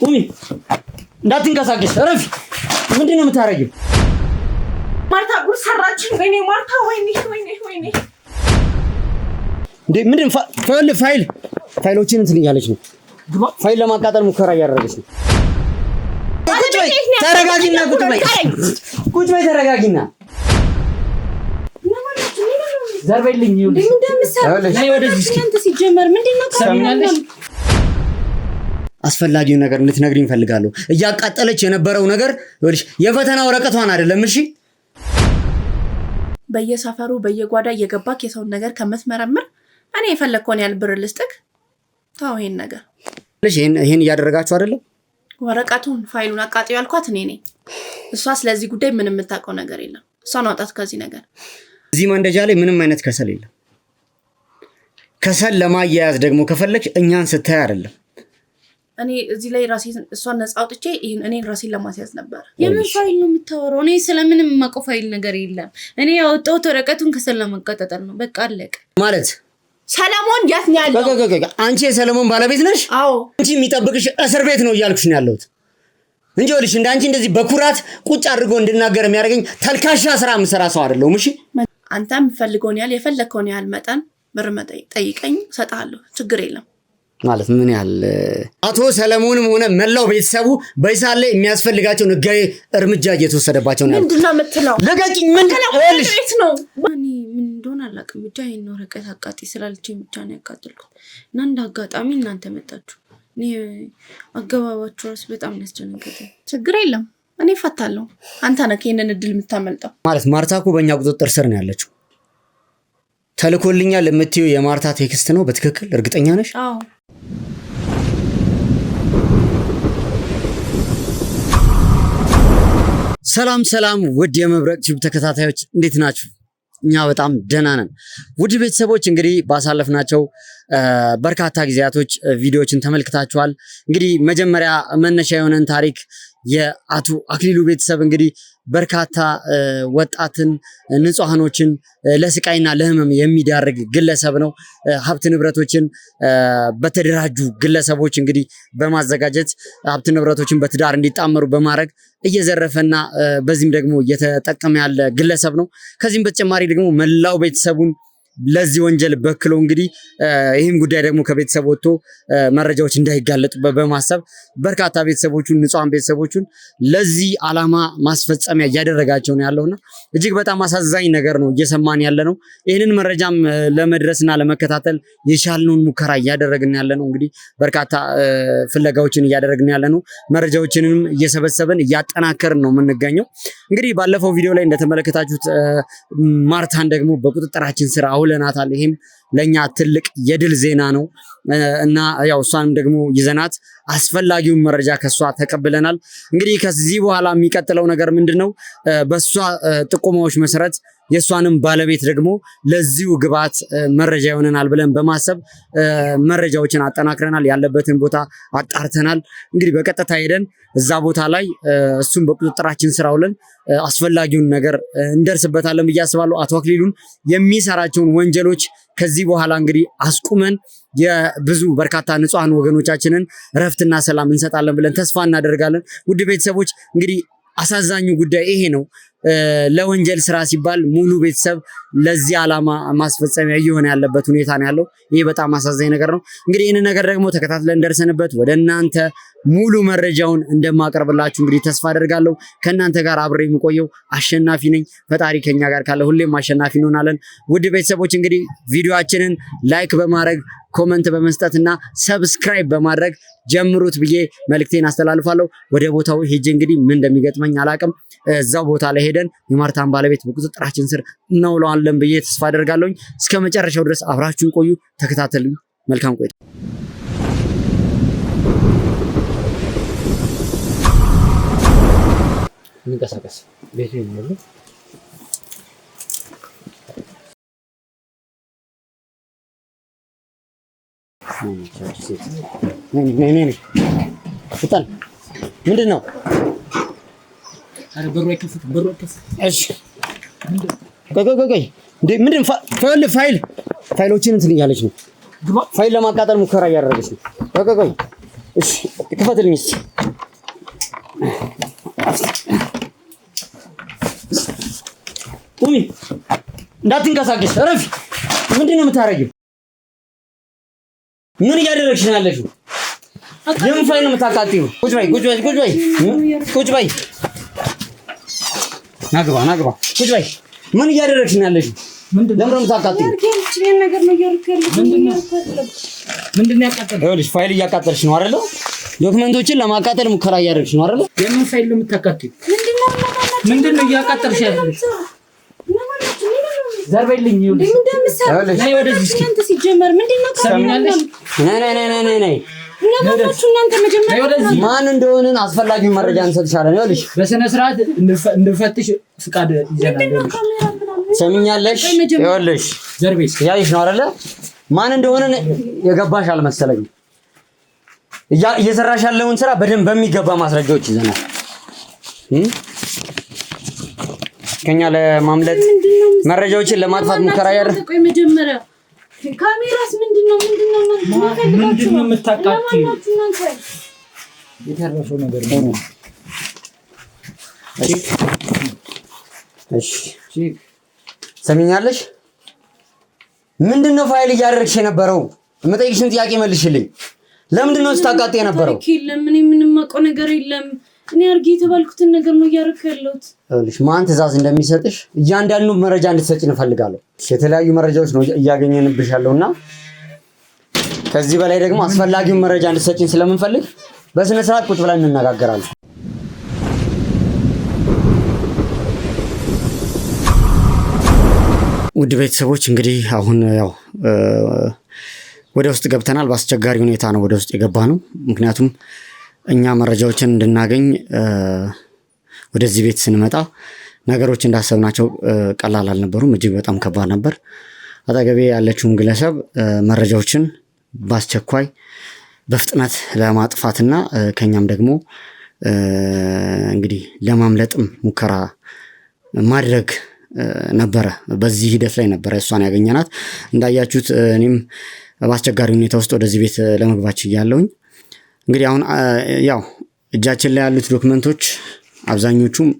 ቁሚ እንዳትንቀሳቀሽ ረፊ ምንድነው የምታረጊው ማርታ ጉር ሰራችን ወይኔ ማርታ ወይኔ እንዴ ምንድን ፋይሎችን እንትን እያለች ነው ፋይል ለማቃጠል ሙከራ እያደረገች ነው ተረጋጊና ቁጭ በይ ተረጋጊና ዘርበልኝ ይኸውልሽ ላይ ወደዚህ እስኪ ሲጀመር ምንድነው ካሚናለሽ አስፈላጊው ነገር እንድትነግሪኝ ፈልጋለሁ እያቃጠለች የነበረው ነገር ይኸውልሽ የፈተና ወረቀቷን አይደለም እሺ በየሰፈሩ በየጓዳ እየገባክ የሰው ነገር ከመትመረምር እኔ የፈለከውን ያህል ብር ልስጥክ ታው ይሄን ነገር ይሄን እያደረጋችሁ አይደለም ወረቀቱን ፋይሉን አቃጥዩ ያልኳት እኔ ነኝ እሷ ስለዚህ ጉዳይ ምንም የምታውቀው ነገር የለም እሷን አውጣት ከዚህ ነገር እዚህ ማንደጃ ላይ ምንም አይነት ከሰል የለም ከሰል ለማያያዝ ደግሞ ከፈለግሽ እኛን ስታይ አይደለም እኔ እዚህ ላይ ራሴን እሷን ነፃ አውጥቼ እኔን ራሴን ለማስያዝ ነበር የምን ፋይል ነው የምታወራው እኔ ስለምንም የማውቀው ፋይል ነገር የለም እኔ ያወጣሁት ወረቀቱን ከሰል ለማቃጠል ነው በቃ አለቀ ማለት ሰለሞን ያት ነው ያለው አንቺ የሰለሞን ባለቤት ነሽ አዎ አንቺ የሚጠብቅሽ እስር ቤት ነው እያልኩሽ ነው ያለሁት እንጂ ወልሽ እንዳንቺ እንደዚህ በኩራት ቁጭ አድርጎ እንድናገር የሚያደርገኝ ተልካሻ ስራ ምሰራ ሰው አይደለሁም እሺ አንተ የምፈልገውን ያህል የፈለከውን ያህል መጠን ብር ጠይቀኝ ሰጣለሁ ችግር የለም ማለት ምን ያህል አቶ ሰለሞንም ሆነ መላው ቤተሰቡ በይሳል ላይ የሚያስፈልጋቸው ህጋዊ እርምጃ እየተወሰደባቸው ነው ምንድነው የምትለው ለጋጭኝ ምንድነው ነው እኔ ምን እንደሆነ አላውቅም ብቻ ይሄን ወረቀት አቃጢ ስላልችኝ ብቻ ነው ያቃጥልኩት እና እንደ አጋጣሚ እናንተ መጣችሁ እኔ አገባባችሁ ራስ በጣም ያስጨነቀኝ ችግር የለም እኔ ፈታለሁ አንተ ነህ ይሄንን እድል የምታመልጠው ማለት ማርታኩ በእኛ ቁጥጥር ስር ነው ያለችው ተልኮልኛል የምትዩ የማርታ ቴክስት ነው በትክክል እርግጠኛ ነሽ አዎ ሰላም ውድ የመብረቅ ቲዩብ ተከታታዮች እንዴት ናችሁ እኛ በጣም ደህና ነን ውድ ቤተሰቦች እንግዲህ ባሳለፍናቸው በርካታ ጊዜያቶች ቪዲዮዎችን ተመልክታችኋል እንግዲህ መጀመሪያ መነሻ የሆነን ታሪክ የአቶ አክሊሉ ቤተሰብ እንግዲህ በርካታ ወጣትን ንጹሃኖችን ለስቃይና ለህመም የሚዳርግ ግለሰብ ነው ሀብት ንብረቶችን በተደራጁ ግለሰቦች እንግዲህ በማዘጋጀት ሀብት ንብረቶችን በትዳር እንዲጣመሩ በማድረግ እየዘረፈና በዚህም ደግሞ እየተጠቀመ ያለ ግለሰብ ነው ከዚህም በተጨማሪ ደግሞ መላው ቤተሰቡን ለዚህ ወንጀል በክሎ እንግዲህ ይሄም ጉዳይ ደግሞ ከቤተሰብ ወጥቶ መረጃዎች እንዳይጋለጡበት በማሰብ በርካታ ቤተሰቦቹን ንጹሃን ቤተሰቦቹን ለዚህ አላማ ማስፈጸሚያ እያደረጋቸው ነው ያለውና እጅግ በጣም አሳዛኝ ነገር ነው እየሰማን ያለ ነው ይሄንን መረጃም ለመድረስና ለመከታተል የቻልነውን ሙከራ እያደረግን ያለ ነው እንግዲህ በርካታ ፍለጋዎችን እያደረግን ያለ ነው መረጃዎችንም እየሰበሰበን እያጠናከርን ነው የምንገኘው እንግዲህ ባለፈው ቪዲዮ ላይ እንደተመለከታችሁት ማርታን ደግሞ በቁጥጥራችን ስር አውለናታል ይሄም ለኛ ትልቅ የድል ዜና ነው እና ያው እሷንም ደግሞ ይዘናት አስፈላጊውን መረጃ ከሷ ተቀብለናል እንግዲህ ከዚህ በኋላ የሚቀጥለው ነገር ምንድነው በሷ ጥቆማዎች መሰረት የሷንም ባለቤት ደግሞ ለዚሁ ግባት መረጃ ይሆነናል ብለን በማሰብ መረጃዎችን አጠናክረናል ያለበትን ቦታ አጣርተናል እንግዲህ በቀጥታ ሄደን እዛ ቦታ ላይ እሱን በቁጥጥራችን ስር አውለን አስፈላጊውን ነገር እንደርስበታለን ብዬ አስባለሁ አቶ አክሊሉን የሚሰራቸውን ወንጀሎች ከዚህ በኋላ እንግዲህ አስቁመን የብዙ በርካታ ንጹሃን ወገኖቻችንን ረፍትና ሰላም እንሰጣለን ብለን ተስፋ እናደርጋለን ውድ ቤተሰቦች እንግዲህ አሳዛኙ ጉዳይ ይሄ ነው ለወንጀል ስራ ሲባል ሙሉ ቤተሰብ ለዚህ አላማ ማስፈጸሚያ እየሆነ ያለበት ሁኔታ ነው ያለው ይሄ በጣም አሳዛኝ ነገር ነው እንግዲህ ይሄን ነገር ደግሞ ተከታትለን ደርሰንበት ወደ እናንተ ሙሉ መረጃውን እንደማቀርብላችሁ እንግዲህ ተስፋ አደርጋለሁ ከናንተ ጋር አብሬ የምቆየው አሸናፊ ነኝ ፈጣሪ ከኛ ጋር ካለ ሁሌም አሸናፊ እንሆናለን ውድ ቤተሰቦች እንግዲህ ቪዲዮአችንን ላይክ በማድረግ ኮሜንት በመስጠትና ሰብስክራይብ በማድረግ ጀምሩት ብዬ መልእክቴን አስተላልፋለሁ ወደ ቦታው ሄጄ እንግዲህ ምን እንደሚገጥመኝ አላቅም እዛው ቦታ ላይ ሄደን የማርታን ባለቤት በቁጥጥራችን ስር እናውለዋለን ብዬ ተስፋ አደርጋለሁ እስከ መጨረሻው ድረስ አብራችሁን ቆዩ ተከታተሉኝ መልካም ቆይታ እንቀሳቀስ ቤቱ ይመለስ ነይ ፍጠን ምንድነው አረ በሩ አይከፍት እሺ ቆይ እንዴ ምንድን ፋይሎችን እንትን እያለች ነው ፋይል ለማቃጠል ሙከራ እያደረገች ነው ቆይ እሺ ክፈትልኝ እስኪ ቁሚ፣ እንዳትንቀሳቀሽ፣ እረፊ። ምንድን ነው የምታረጊው? ምን እያደረግሽ ነው ያለሽው? የምን ፋይል ነው የምታቃጥይው? ቁጭ በይ፣ ቁጭ በይ፣ ቁጭ በይ፣ ቁጭ በይ። ናግባ፣ ናግባ፣ ቁጭ በይ። ምን እያደረግሽ ነው ያለሽው? ለምን ነው የምታቃጥይው? ምንድን ነው ያቃጠልሽ? ይኸውልሽ ፋይል እያቃጠልሽ ነው አይደለ? ዶክመንቶችን ለማቃጠል ሙከራ እያደረግሽ ነው አይደለ? የምን ፋይል ነው የምታቃጥይው? ምንድን ነው እያቃጠልሽ ያለሽ? ዘርበልኝ። ይኸውልሽ ነይ ወደዚህ እስኪ። እናንተ ሲጀመር ምንድን ነው ሰሚኛለሽ? ነይ እናንተ መጀመሪያ ማን እንደሆነን አስፈላጊውን መረጃ እንሰጥሻለን። ይኸውልሽ በስነ ስርዓት እንድፈትሽ ፍቃድ ይዘናል። ሰሚኛለሽ? ይኸውልሽ ዘርቤስ ያይሽ ነው አይደለ? ማን እንደሆነን የገባሽ አልመሰለኝም። እየሰራሽ ያለውን ስራ በደንብ በሚገባ ማስረጃዎች ይዘናል። ከኛ ለማምለጥ መረጃዎችን ለማጥፋት ሙከራ ያደረግሽ ቆይ መጀመሪያ ካሜራስ ምንድነው የምታቃጥይው? የተረፈው ነገር ነው። እሺ ሰሚኛለሽ? ምንድነው ፋይል እያደረግሽ የነበረው? የምጠይቅሽን ጥያቄ መልሽልኝ። ለምንድን ነው ስታቃጥ የነበረው? እኔ ምንም አውቀው ነገር የለም። እኔ አርጊ የተባልኩትን ነገር ነው እያደረኩ ያለሁት። ይኸውልሽ ማን ትዕዛዝ እንደሚሰጥሽ እያንዳንዱ መረጃ እንድትሰጪ እንፈልጋለሁ። የተለያዩ መረጃዎች ነው እያገኘንብሽ ያለውና ከዚህ በላይ ደግሞ አስፈላጊውን መረጃ እንድትሰጪን ስለምንፈልግ በስነ ስርዓት ቁጭ ብለን እንነጋገራለን። ውድ ቤተሰቦች እንግዲህ አሁን ያው ወደ ውስጥ ገብተናል። በአስቸጋሪ ሁኔታ ነው ወደ ውስጥ የገባ ነው። ምክንያቱም እኛ መረጃዎችን እንድናገኝ ወደዚህ ቤት ስንመጣ ነገሮች እንዳሰብናቸው ቀላል አልነበሩም። እጅግ በጣም ከባድ ነበር። አጠገቤ ያለችውን ግለሰብ መረጃዎችን በአስቸኳይ በፍጥነት ለማጥፋትና ከኛም ደግሞ እንግዲህ ለማምለጥም ሙከራ ማድረግ ነበረ። በዚህ ሂደት ላይ ነበረ እሷን ያገኘናት። እንዳያችሁት እኔም በአስቸጋሪ ሁኔታ ውስጥ ወደዚህ ቤት ለመግባት ችያለሁኝ። እንግዲህ አሁን ያው እጃችን ላይ ያሉት ዶክመንቶች አብዛኞቹም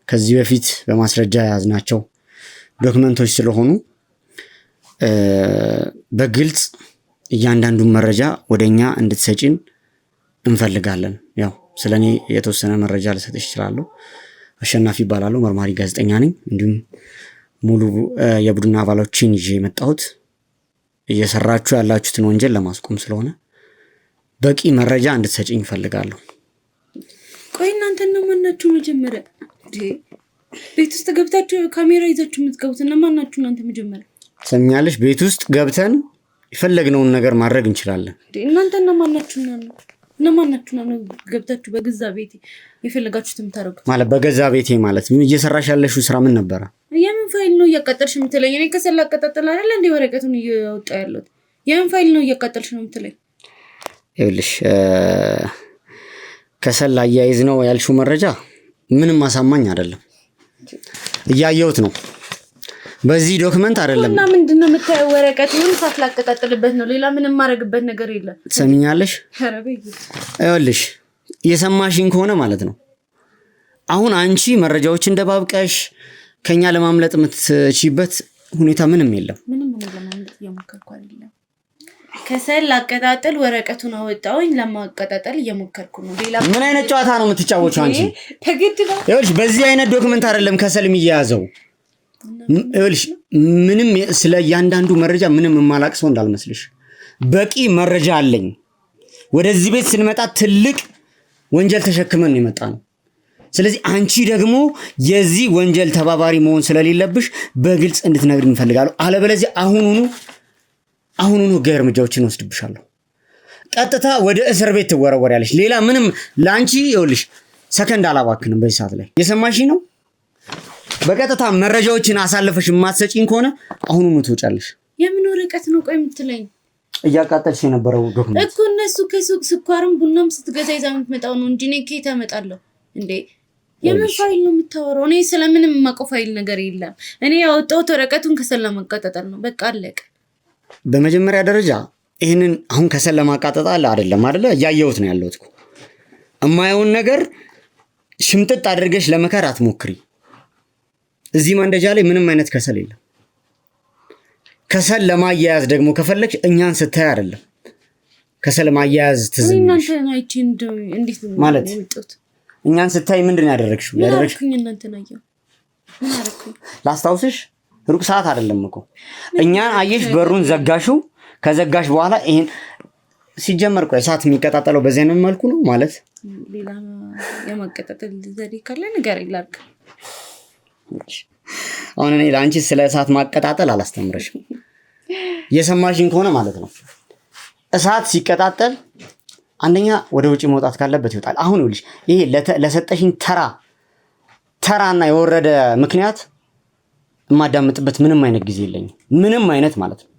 ከዚህ በፊት በማስረጃ የያዝናቸው ዶክመንቶች ስለሆኑ በግልጽ እያንዳንዱን መረጃ ወደኛ እንድትሰጪን እንፈልጋለን። ያው ስለኔ የተወሰነ መረጃ ልሰጥሽ እችላለሁ። አሸናፊ ይባላለሁ። መርማሪ ጋዜጠኛ ነኝ። እንዲሁም ሙሉ የቡድን አባሎችን ይዤ የመጣሁት እየሰራችሁ ያላችሁትን ወንጀል ለማስቆም ስለሆነ በቂ መረጃ እንድትሰጪኝ እፈልጋለሁ። ቆይ እናንተ ነው ማናችሁ? መጀመሪያ ቤት ውስጥ ገብታችሁ ካሜራ ይዛችሁ የምትገቡት እና ማናችሁ እናንተ? መጀመሪያ ሰሚያለሽ? ቤት ውስጥ ገብተን የፈለግነውን ነገር ማድረግ እንችላለን። እናንተ እና ማናችሁ ነው ገብታችሁ በገዛ ቤቴ የፈለጋችሁት የምታደርጉት? ማለት በገዛ ቤቴ ማለት እየሰራሽ ያለሽው ስራ ምን ነበረ? የምን ፋይል ነው እያቃጠልሽ የምትለኝ? እኔ ከሰል አቀጣጥል አይደል እንዴ ወረቀቱን እያወጣ ያለሁት? የምን ፋይል ነው እያቃጠልሽ ነው የምትለኝ? ይኸውልሽ ከሰል አያይዝ ነው ያልሽው መረጃ ምንም አሳማኝ አይደለም። እያየሁት ነው። በዚህ ዶክመንት አይደለም። እና ምንድነው የምታየው? ወረቀቱን ሳትላቀጣጥልበት ነው። ሌላ ምንም ማድረግበት ነገር የለም። ሰሚኛለሽ? ይኸውልሽ የሰማሽኝ ከሆነ ማለት ነው አሁን አንቺ መረጃዎችን ደባብቀሽ ከኛ ለማምለጥ የምትችይበት ሁኔታ ምንም የለም። ምንም ለማምለጥ እየሞከርኩ አይደለም። ከሰል ላቀጣጥል ወረቀቱን አወጣውኝ ለማቀጣጠል እየሞከርኩ ነው። ሌላ ምን አይነት ጨዋታ ነው የምትጫወቹ አንቺ? ተግድ ነው። ይኸውልሽ በዚህ አይነት ዶክመንት አይደለም ከሰል የሚያያዘው። ይኸውልሽ ምንም ስለ እያንዳንዱ መረጃ ምንም የማላቅ ሰው እንዳልመስልሽ በቂ መረጃ አለኝ። ወደዚህ ቤት ስንመጣ ትልቅ ወንጀል ተሸክመን ነው የመጣ ነው። ስለዚህ አንቺ ደግሞ የዚህ ወንጀል ተባባሪ መሆን ስለሌለብሽ በግልጽ እንድትነግሪኝ እንፈልጋለሁ። አለበለዚያ አሁኑኑ ህጋዊ እርምጃዎችን ወስድብሻለሁ። ቀጥታ ወደ እስር ቤት ትወረወሪያለሽ። ሌላ ምንም ላንቺ ይኸውልሽ ሰከንድ አላባክንም። በዚህ ሰዓት ላይ የሰማሽኝ ነው። በቀጥታ መረጃዎችን አሳልፈሽ የማትሰጪኝ ከሆነ አሁኑኑ ትወጫለሽ። የምን ወረቀት ነው ቆይ የምትለኝ? እያቃጠልሽ የነበረው ዶክመንት እኮ እነሱ ከሱቅ ስኳርም ቡናም ስትገዛ ይዛ የምትመጣው ነው እንጂ እኔ ከየት አመጣለሁ እንዴ? የምን ፋይል ነው የምታወራው? እኔ ስለምንም የማውቀው ፋይል ነገር የለም። እኔ ያወጣሁት ወረቀቱን ከሰል ለማቃጠል ነው። በቃ አለቀ። በመጀመሪያ ደረጃ ይህንን አሁን ከሰል ለማቃጠል አይደለም አይደለ? እያየሁት ነው ያለሁት እኮ። እማየውን ነገር ሽምጥጥ አድርገሽ ለመከር አትሞክሪ። እዚህ ማንደጃ ላይ ምንም አይነት ከሰል የለም። ከሰል ለማያያዝ ደግሞ ከፈለግሽ እኛን ስታይ አይደለም ከሰል ማያያዝ ትዝምሽ እናንተን አይቼ እንዴት ማለት እኛን ስታይ ምንድን ያደረግሽው? ያደረግሽኝ እናንተን አየሁ። ምን አደረኩኝ? ላስታውስሽ፣ ሩቅ ሰዓት አይደለም እኮ እኛን አየሽ፣ በሩን ዘጋሽው። ከዘጋሽ በኋላ ይሄን ሲጀመር ቆይ እሳት የሚቀጣጠለው በዚህ አይነት መልኩ ነው ማለት ሌላ የማቀጣጠል ዘዴ ካለ ነገር ይላርክ። አሁን እኔ ለአንቺ ስለ እሳት ማቀጣጠል አላስተምረሽም። የሰማሽኝ ከሆነ ማለት ነው እሳት ሲቀጣጠል አንደኛ ወደ ውጪ መውጣት ካለበት ይወጣል። አሁን ይኸውልሽ ይሄ ለሰጠሽኝ ተራና የወረደ ምክንያት የማዳምጥበት ምንም አይነት ጊዜ የለኝም። ምንም አይነት ማለት ነው።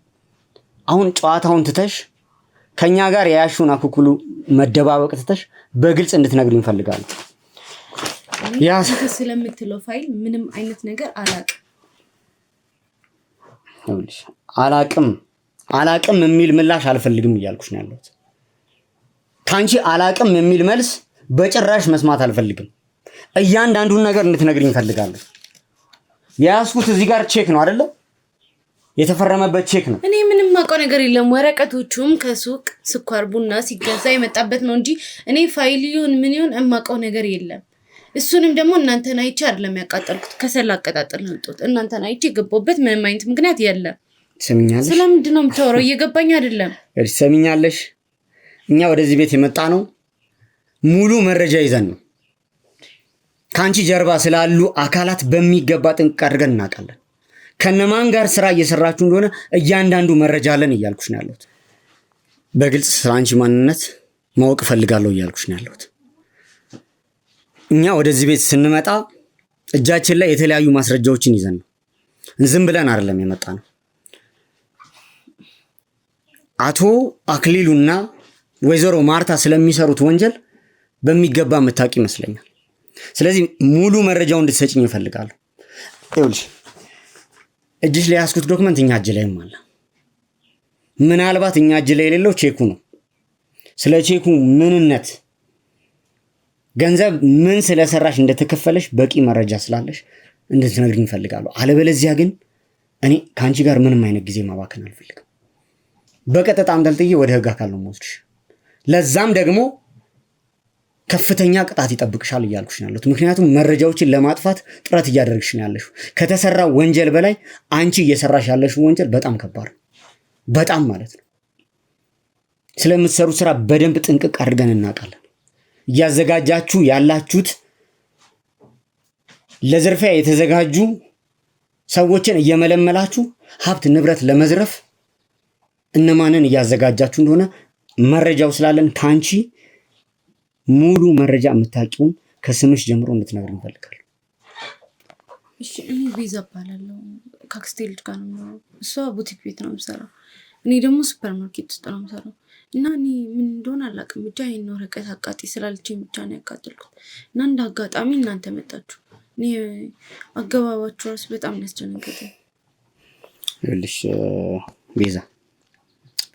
አሁን ጨዋታውን ትተሽ ከኛ ጋር የያሹን አኩኩሉ መደባበቅ ትተሽ በግልጽ እንድትነግሪኝ እፈልጋለሁ። ያስ ስለምትለው ፋይል ምንም አይነት ነገር አላቅም የሚል ምላሽ አልፈልግም እያልኩሽ ነው ያለሁት። ካንቺ አላቅም የሚል መልስ በጭራሽ መስማት አልፈልግም። እያንዳንዱን ነገር እንድትነግሪኝ እፈልጋለሁ። ያስኩት እዚህ ጋር ቼክ ነው አይደለ? የተፈረመበት ቼክ ነው። እኔ ምንም ማውቀው ነገር የለም። ወረቀቶቹም ከሱቅ ስኳር ቡና ሲገዛ የመጣበት ነው እንጂ እኔ ፋይል ይሁን ምን ይሁን የማውቀው ነገር የለም። እሱንም ደግሞ እናንተን አይቼ አይደለም ያቃጠልኩት። ከሰል አቀጣጠል ነው ጥቶት እናንተን አይቼ ገባበት ምንም አይነት ምክንያት የለም። ሰሚኛለሽ? ስለምንድን ነው የምታወራው? እየገባኝ አይደለም። ሰሚኛለሽ? እኛ ወደዚህ ቤት የመጣ ነው ሙሉ መረጃ ይዘን ነው። ካንቺ ጀርባ ስላሉ አካላት በሚገባ ጥንቅቅ አድርገን እናውቃለን። ከነማን ጋር ስራ እየሰራችሁ እንደሆነ እያንዳንዱ መረጃ አለን እያልኩሽ ነው ያለሁት። በግልጽ ስላንቺ ማንነት ማወቅ ፈልጋለሁ እያልኩሽ ነው ያለሁት። እኛ ወደዚህ ቤት ስንመጣ እጃችን ላይ የተለያዩ ማስረጃዎችን ይዘን ነው። ዝም ብለን አይደለም የመጣ ነው። አቶ አክሊሉና ወይዘሮ ማርታ ስለሚሰሩት ወንጀል በሚገባ መታቂ ይመስለኛል። ስለዚህ ሙሉ መረጃውን እንድትሰጪኝ እፈልጋለሁ። ይኸውልሽ እጅሽ ላይ ያስኩት ዶክመንት እኛ እጅ ላይም አለ። ምናልባት እኛ እጅ ላይ የሌለው ቼኩ ነው። ስለ ቼኩ ምንነት፣ ገንዘብ ምን ስለሰራሽ እንደተከፈለሽ በቂ መረጃ ስላለሽ እንድትነግሪኝ እፈልጋለሁ። አለበለዚያ ግን እኔ ከአንቺ ጋር ምንም አይነት ጊዜ ማባከን አልፈልግም። በቀጥታ አንጠልጥዬ ወደ ህግ አካል ነው የምወስድሽ። ለዛም ደግሞ ከፍተኛ ቅጣት ይጠብቅሻል እያልኩሽ ነው ያለሁት። ምክንያቱም መረጃዎችን ለማጥፋት ጥረት እያደረግሽ ነው ያለሽው። ከተሰራው ወንጀል በላይ አንቺ እየሰራሽ ያለሽው ወንጀል በጣም ከባድ ነው። በጣም ማለት ነው። ስለምትሰሩት ስራ በደንብ ጥንቅቅ አድርገን እናውቃለን። እያዘጋጃችሁ ያላችሁት ለዝርፊያ የተዘጋጁ ሰዎችን እየመለመላችሁ ሀብት ንብረት ለመዝረፍ እነማንን እያዘጋጃችሁ እንደሆነ መረጃው ስላለን ካንቺ ሙሉ መረጃ የምታውቂውን ከስምሽ ጀምሮ እንድትነግር እንፈልጋለን። እሺ፣ እኔ ቤዛ እባላለሁ። ከአክስቴ ልጅ ጋር ነው። እሷ ቡቲክ ቤት ነው የምሰራው፣ እኔ ደግሞ ሱፐር ማርኬት ውስጥ ነው የምሰራው። እና እኔ ምን እንደሆነ አላውቅም፣ ብቻ ይሄን ወረቀት አቃጢ ስላለችኝ ብቻ ነው ያቃጠልኩት። እና እንደ አጋጣሚ እናንተ መጣችሁ። እኔ አገባባችሁ ራሱ በጣም ያስደነገጠኝ። ይኸውልሽ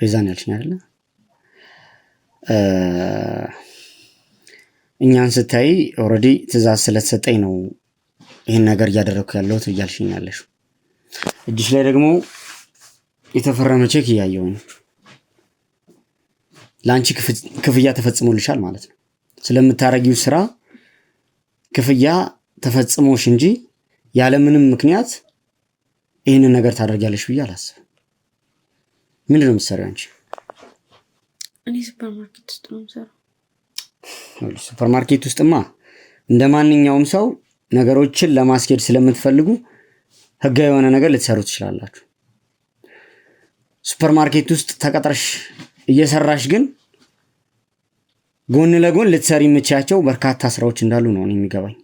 ቤዛ ነው ያልሽኝ አይደለ? እኛን ስታይ ኦልሬዲ ትእዛዝ ስለተሰጠኝ ነው ይሄን ነገር እያደረኩ ያለሁት እያልሽኝ ያለሽው። እጅሽ ላይ ደግሞ የተፈረመ ቼክ እያየሁ ነው። ለአንቺ ክፍያ ተፈጽሞልሻል ማለት ነው። ስለምታረጊው ስራ ክፍያ ተፈጽሞሽ እንጂ ያለምንም ምክንያት ይህንን ነገር ታደርጊያለሽ ብዬ አላስብም። ምንድን ነው የምትሰሪው አንቺ? እኔ ሱፐር ማርኬት ውስጥ ነው የምሰራው። ሱፐር ማርኬት ውስጥማ እንደ ማንኛውም ሰው ነገሮችን ለማስኬድ ስለምትፈልጉ ህጋዊ የሆነ ነገር ልትሰሩ ትችላላችሁ። ሱፐር ማርኬት ውስጥ ተቀጥረሽ እየሰራሽ ግን ጎን ለጎን ልትሰሪ የምትችያቸው በርካታ ስራዎች እንዳሉ ነው የሚገባኝ።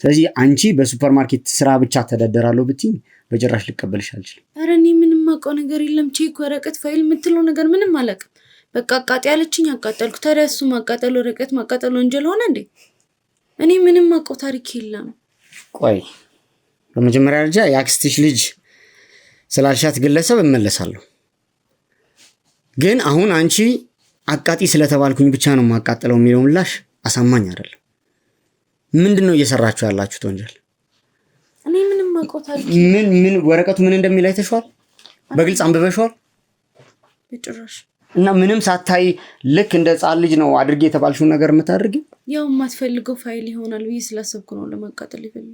ስለዚህ አንቺ በሱፐር ማርኬት ስራ ብቻ ተዳደራለሁ ብትይ በጭራሽ ልቀበልሽ አልችልም። ኧረ እኔ ምንም አውቀው ነገር የለም። ቼክ፣ ወረቀት፣ ፋይል የምትለው ነገር ምንም አላውቅም። በቃ አቃጤ ያለችኝ አቃጠልኩ። ታዲያ እሱ ማቃጠል፣ ወረቀት ማቃጠል ወንጀል ሆነ እንዴ? እኔ ምንም አውቀው ታሪክ የለም። ቆይ በመጀመሪያ ደረጃ የአክስትሽ ልጅ ስላልሻት ግለሰብ እመለሳለሁ። ግን አሁን አንቺ አቃጢ ስለተባልኩኝ ብቻ ነው ማቃጠለው የሚለው ምላሽ አሳማኝ አይደለም። ምንድነው እየሰራችሁ ያላችሁት ወንጀል? እኔ ምንም ማቆታል ምን ወረቀቱ ምን እንደሚል አይተሽዋል? በግልጽ አንብበሽዋል? በጭራሽ። እና ምንም ሳታይ ልክ እንደ ሕፃን ልጅ ነው አድርጌ የተባልሽውን ነገር የምታደርጊ? ያው የማትፈልገው ፋይል ይሆናል ብዬ ስላሰብኩ ነው ለማቃጠል ይፈልግ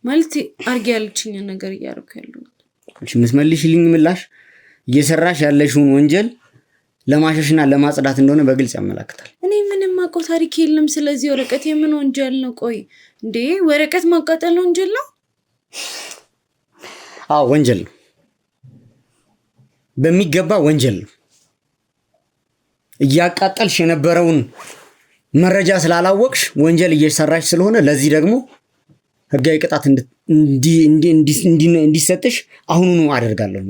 ማለት አርጌ ያለችኝ ነገር እያደረኩ ያለው። እሺ የምትመልሽልኝ ምላሽ እየሰራሽ ያለሽውን ወንጀል ለማሸሽና ለማጽዳት እንደሆነ በግልጽ ያመለክታል። እኔ ምንም ማቆ ታሪክ የለም። ስለዚህ ወረቀት የምን ወንጀል ነው? ቆይ እንዴ ወረቀት ማቃጠል ወንጀል ነው? አዎ ወንጀል ነው፣ በሚገባ ወንጀል ነው። እያቃጠልሽ የነበረውን መረጃ ስላላወቅሽ ወንጀል እየሰራሽ ስለሆነ ለዚህ ደግሞ ህጋዊ ቅጣት እንዲሰጥሽ አሁኑኑ አደርጋለሁ።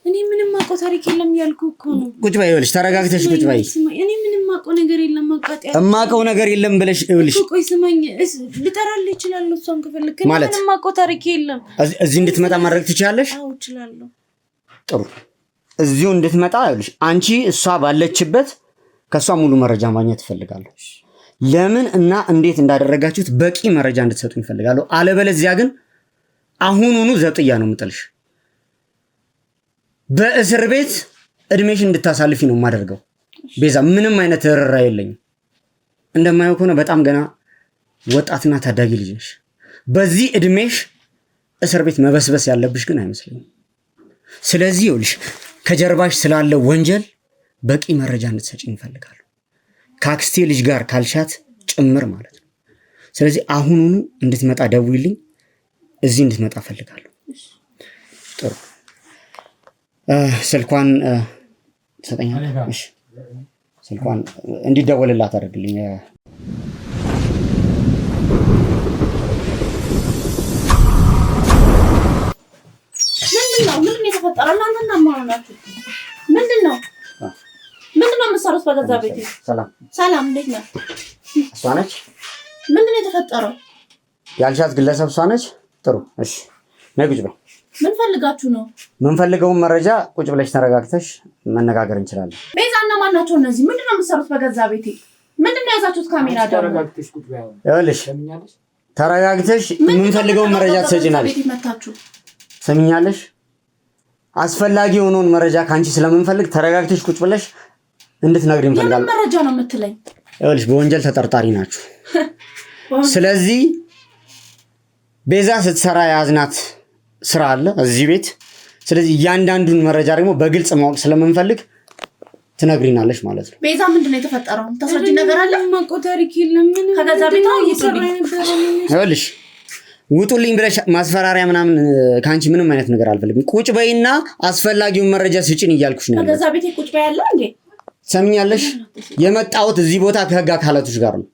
እኔ ምንም ማቆ ታሪክ የለም ያልኩ እኮ ነው። ቁጭ በይ ይኸውልሽ፣ ተረጋግተሽ ቁጭ በይ። እኔ ምንም ማቆ ነገር የለም። ማቃጠል እማቀው ነገር የለም ብለሽ ይኸውልሽ። ቆይ ስማኝ፣ ልጠራልህ እችላለሁ እሷን ከፈለክ። ምንም ማቆ ታሪክ የለም። እዚህ እንድትመጣ ማድረግ ትችላለሽ? አዎ እችላለሁ። ጥሩ፣ እዚሁ እንድትመጣ ይኸውልሽ። አንቺ እሷ ባለችበት ከሷ ሙሉ መረጃ ማግኘት እፈልጋለሁ። ለምን እና እንዴት እንዳደረጋችሁት በቂ መረጃ እንድትሰጡኝ እፈልጋለሁ። አለበለዚያ ግን አሁኑኑ ዘብጥያ ነው የምጥልሽ። በእስር ቤት እድሜሽን እንድታሳልፊ ነው የማደርገው። ቤዛ ምንም አይነት ርራ የለኝም። እንደማየው ከሆነ በጣም ገና ወጣትና ታዳጊ ልጅ ነሽ። በዚህ እድሜሽ እስር ቤት መበስበስ ያለብሽ ግን አይመስለኝም። ስለዚህ ይኸውልሽ ከጀርባሽ ስላለ ወንጀል በቂ መረጃ እንድትሰጪኝ እፈልጋለሁ። ከአክስቴ ልጅ ጋር ካልሻት ጭምር ማለት ነው። ስለዚህ አሁኑኑ እንድትመጣ ደውይልኝ። እዚህ እንድትመጣ እፈልጋለሁ። ጥሩ፣ ስልኳን ሰጠኛለህ? እሺ፣ ስልኳን እንዲደወልላት አድርግልኝ። ምንድነው የተፈጠረው? እናንተና ማናችሁ? ምንድነው የምትሰሩት በገዛ ቤቴ? ሰላም፣ እንዴት ነህ? እሷ ነች? ምንድነው የተፈጠረው? ያልሻት ግለሰብ እሷ ነች? ጥሩ፣ እሺ፣ ነይ ቁጭ በይ። ምን ፈልጋችሁ ነው? ምን ፈልገውን መረጃ ቁጭ ብለሽ ተረጋግተሽ መነጋገር እንችላለን። ቤዛ እና ማን ናቸው እነዚህ? ምንድነው የምትሰሩት በገዛ ቤቴ? ምንድነው የያዛችሁት ካሜራ? ይኸውልሽ ተረጋግተሽ የምንፈልገውን መረጃ ትሰጪናለሽ። ሰሚኛለሽ? አስፈላጊ የሆነውን መረጃ ካንቺ ስለምንፈልግ ተረጋግተሽ ቁጭ ብለሽ እንድትነግሪ እንፈልጋለን። ምን መረጃ ነው የምትለኝ? ይኸውልሽ በወንጀል ተጠርጣሪ ናችሁ። ስለዚህ ቤዛ ስትሰራ የያዝናት ስራ አለ እዚህ ቤት። ስለዚህ እያንዳንዱን መረጃ ደግሞ በግልጽ ማወቅ ስለምንፈልግ ትነግሪናለሽ ማለት ነው። ቤዛ ምንድነው የተፈጠረው? ታስረጂ ነገር አለ? ማቆ ታሪክ የለም። ምን ከገዛ ቤት ነው እየሰራ ነበር? ይኸውልሽ ውጡልኝ ብለሽ ማስፈራሪያ ምናምን ካንቺ ምንም አይነት ነገር አልፈልግም። ቁጭ በይና አስፈላጊውን መረጃ ስጪን እያልኩሽ ነው። ከገዛ ቤቴ ቁጭ በይ ያለ እንዴ? ሰምኛለሽ? የመጣሁት እዚህ ቦታ ከህግ አካላቶች ጋር ነው።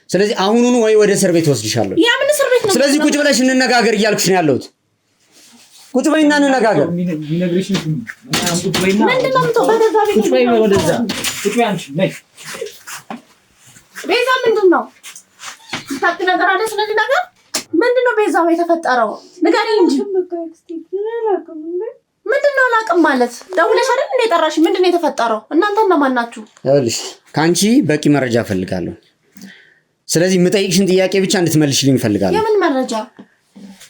ስለዚህ አሁኑኑ ወይ ወደ እስር ቤት ወስድሻለሁ። ያ ምን እስር ቤት ነው? ስለዚህ ቁጭ ብለሽ እንነጋገር እያልኩሽ ነው ያለሁት። ቁጭ በይና እንነጋገር። ቤዛ ምንድን ነው ታክ ነገር አለ? ስለዚህ ነገር ምንድን ነው ቤዛ የተፈጠረው? ንገሪኝ እንጂ ምንድን ነው? አላውቅም ማለት ደውለሽ አይደል እንደ ጠራሽ? ምንድን ነው የተፈጠረው? እናንተ እነማን ናችሁ? ይኸውልሽ ከአንቺ በቂ መረጃ እፈልጋለሁ። ስለዚህ የምጠይቅሽን ጥያቄ ብቻ እንድትመልሽልኝ እፈልጋለሁ። የምን መረጃ?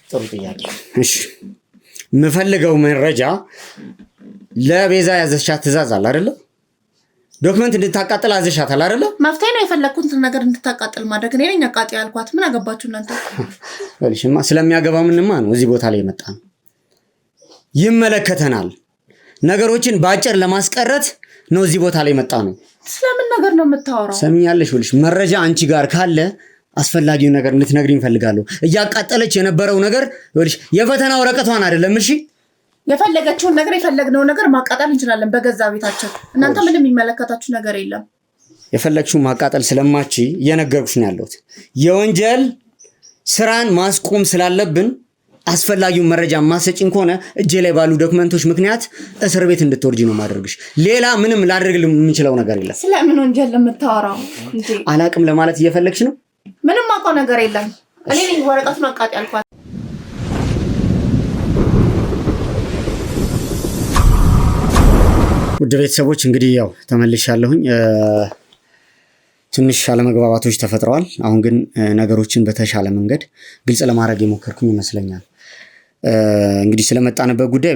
ጥሩ ጥያቄ። እሺ የምፈልገው መረጃ ለቤዛ ያዘሻት ትእዛዝ አለ አይደለ? ዶክመንት እንድታቃጥል አዘሻታል አይደለ? መፍትሄ ነው የፈለኩት ነገር እንድታቃጥል ማድረግ። እኔ ነኝ አቃጢ ያልኳት። ምን አገባችሁ እናንተ? እልሽማ ስለሚያገባ ምንማ ነው እዚህ ቦታ ላይ የመጣ ነው። ይመለከተናል። ነገሮችን ባጭር ለማስቀረት ነው እዚህ ቦታ ላይ የመጣ ነው። ስለምን ነገር ነው የምታወራው? ሰምኛለሽ? ይኸውልሽ መረጃ አንቺ ጋር ካለ አስፈላጊው ነገር እንድትነግሪኝ እፈልጋለሁ። እያቃጠለች የነበረው ነገር ይኸውልሽ የፈተና ወረቀቷን አይደለም። እሺ የፈለገችውን ነገር የፈለግነውን ነገር ማቃጠል እንችላለን በገዛ ቤታችን። እናንተ ምንም የሚመለከታችሁ ነገር የለም። የፈለግሽው ማቃጠል ስለማቺ እየነገርኩሽ ነው ያለሁት። የወንጀል ስራን ማስቆም ስላለብን አስፈላጊውን መረጃ ማሰጪን ከሆነ እጄ ላይ ባሉ ዶክመንቶች ምክንያት እስር ቤት እንድትወርጂ ነው ማድረግሽ። ሌላ ምንም ላደርግ የምችለው ነገር የለም። ስለምን ወንጀል ለምታወራው እንዴ? አላቅም ለማለት እየፈለግሽ ነው? ምንም አውቀው ነገር የለም። እኔ ነኝ ወረቀቱን አቃጢ ያልኳት። ውድ ቤተሰቦች እንግዲህ ያው ተመልሻለሁኝ። ትንሽ አለመግባባቶች ተፈጥረዋል። አሁን ግን ነገሮችን በተሻለ መንገድ ግልጽ ለማድረግ የሞከርኩኝ ይመስለኛል። እንግዲህ ስለመጣንበት ጉዳይ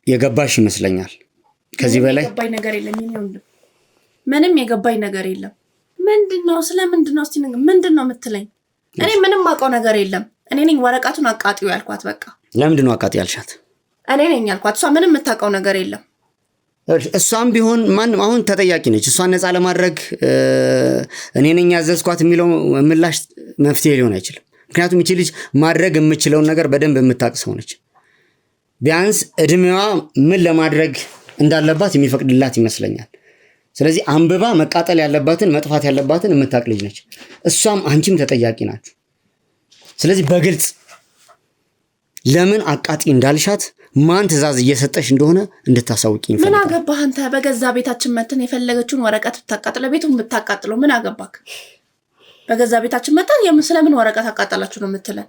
የገባሽ ይመስለኛል። ከዚህ በላይ የገባኝ ነገር የለም። ምንም የገባኝ ነገር የለም። ምንድነው? ስለምንድነው? እስቲ ምንድነው የምትለኝ? እኔ ምንም አውቀው ነገር የለም። እኔ ነኝ ወረቀቱን አቃጥዩ ያልኳት። በቃ ለምንድነው አቃጥ ያልሻት? እኔ ነኝ ያልኳት። እሷ ምንም የምታውቀው ነገር የለም። እሷም ቢሆን ማንም አሁን ተጠያቂ ነች። እሷን ነፃ ለማድረግ እኔ ነኝ ያዘዝኳት የሚለው ምላሽ መፍትሄ ሊሆን አይችልም። ምክንያቱም እቺ ልጅ ማድረግ የምችለውን ነገር በደንብ የምታውቅ ሰው ነች። ቢያንስ እድሜዋ ምን ለማድረግ እንዳለባት የሚፈቅድላት ይመስለኛል። ስለዚህ አንብባ መቃጠል ያለባትን መጥፋት ያለባትን የምታውቅ ልጅ ነች። እሷም አንቺም ተጠያቂ ናችሁ። ስለዚህ በግልጽ ለምን አቃጢ እንዳልሻት ማን ትእዛዝ እየሰጠሽ እንደሆነ እንድታሳውቂኝ ምን አገባህ አንተ? በገዛ ቤታችን መተን የፈለገችውን ወረቀት ብታቃጥለ ቤቱን ብታቃጥለው ምን አገባክ? በገዛ ቤታችን መተን ስለምን ወረቀት አቃጠላችሁ ነው የምትለን?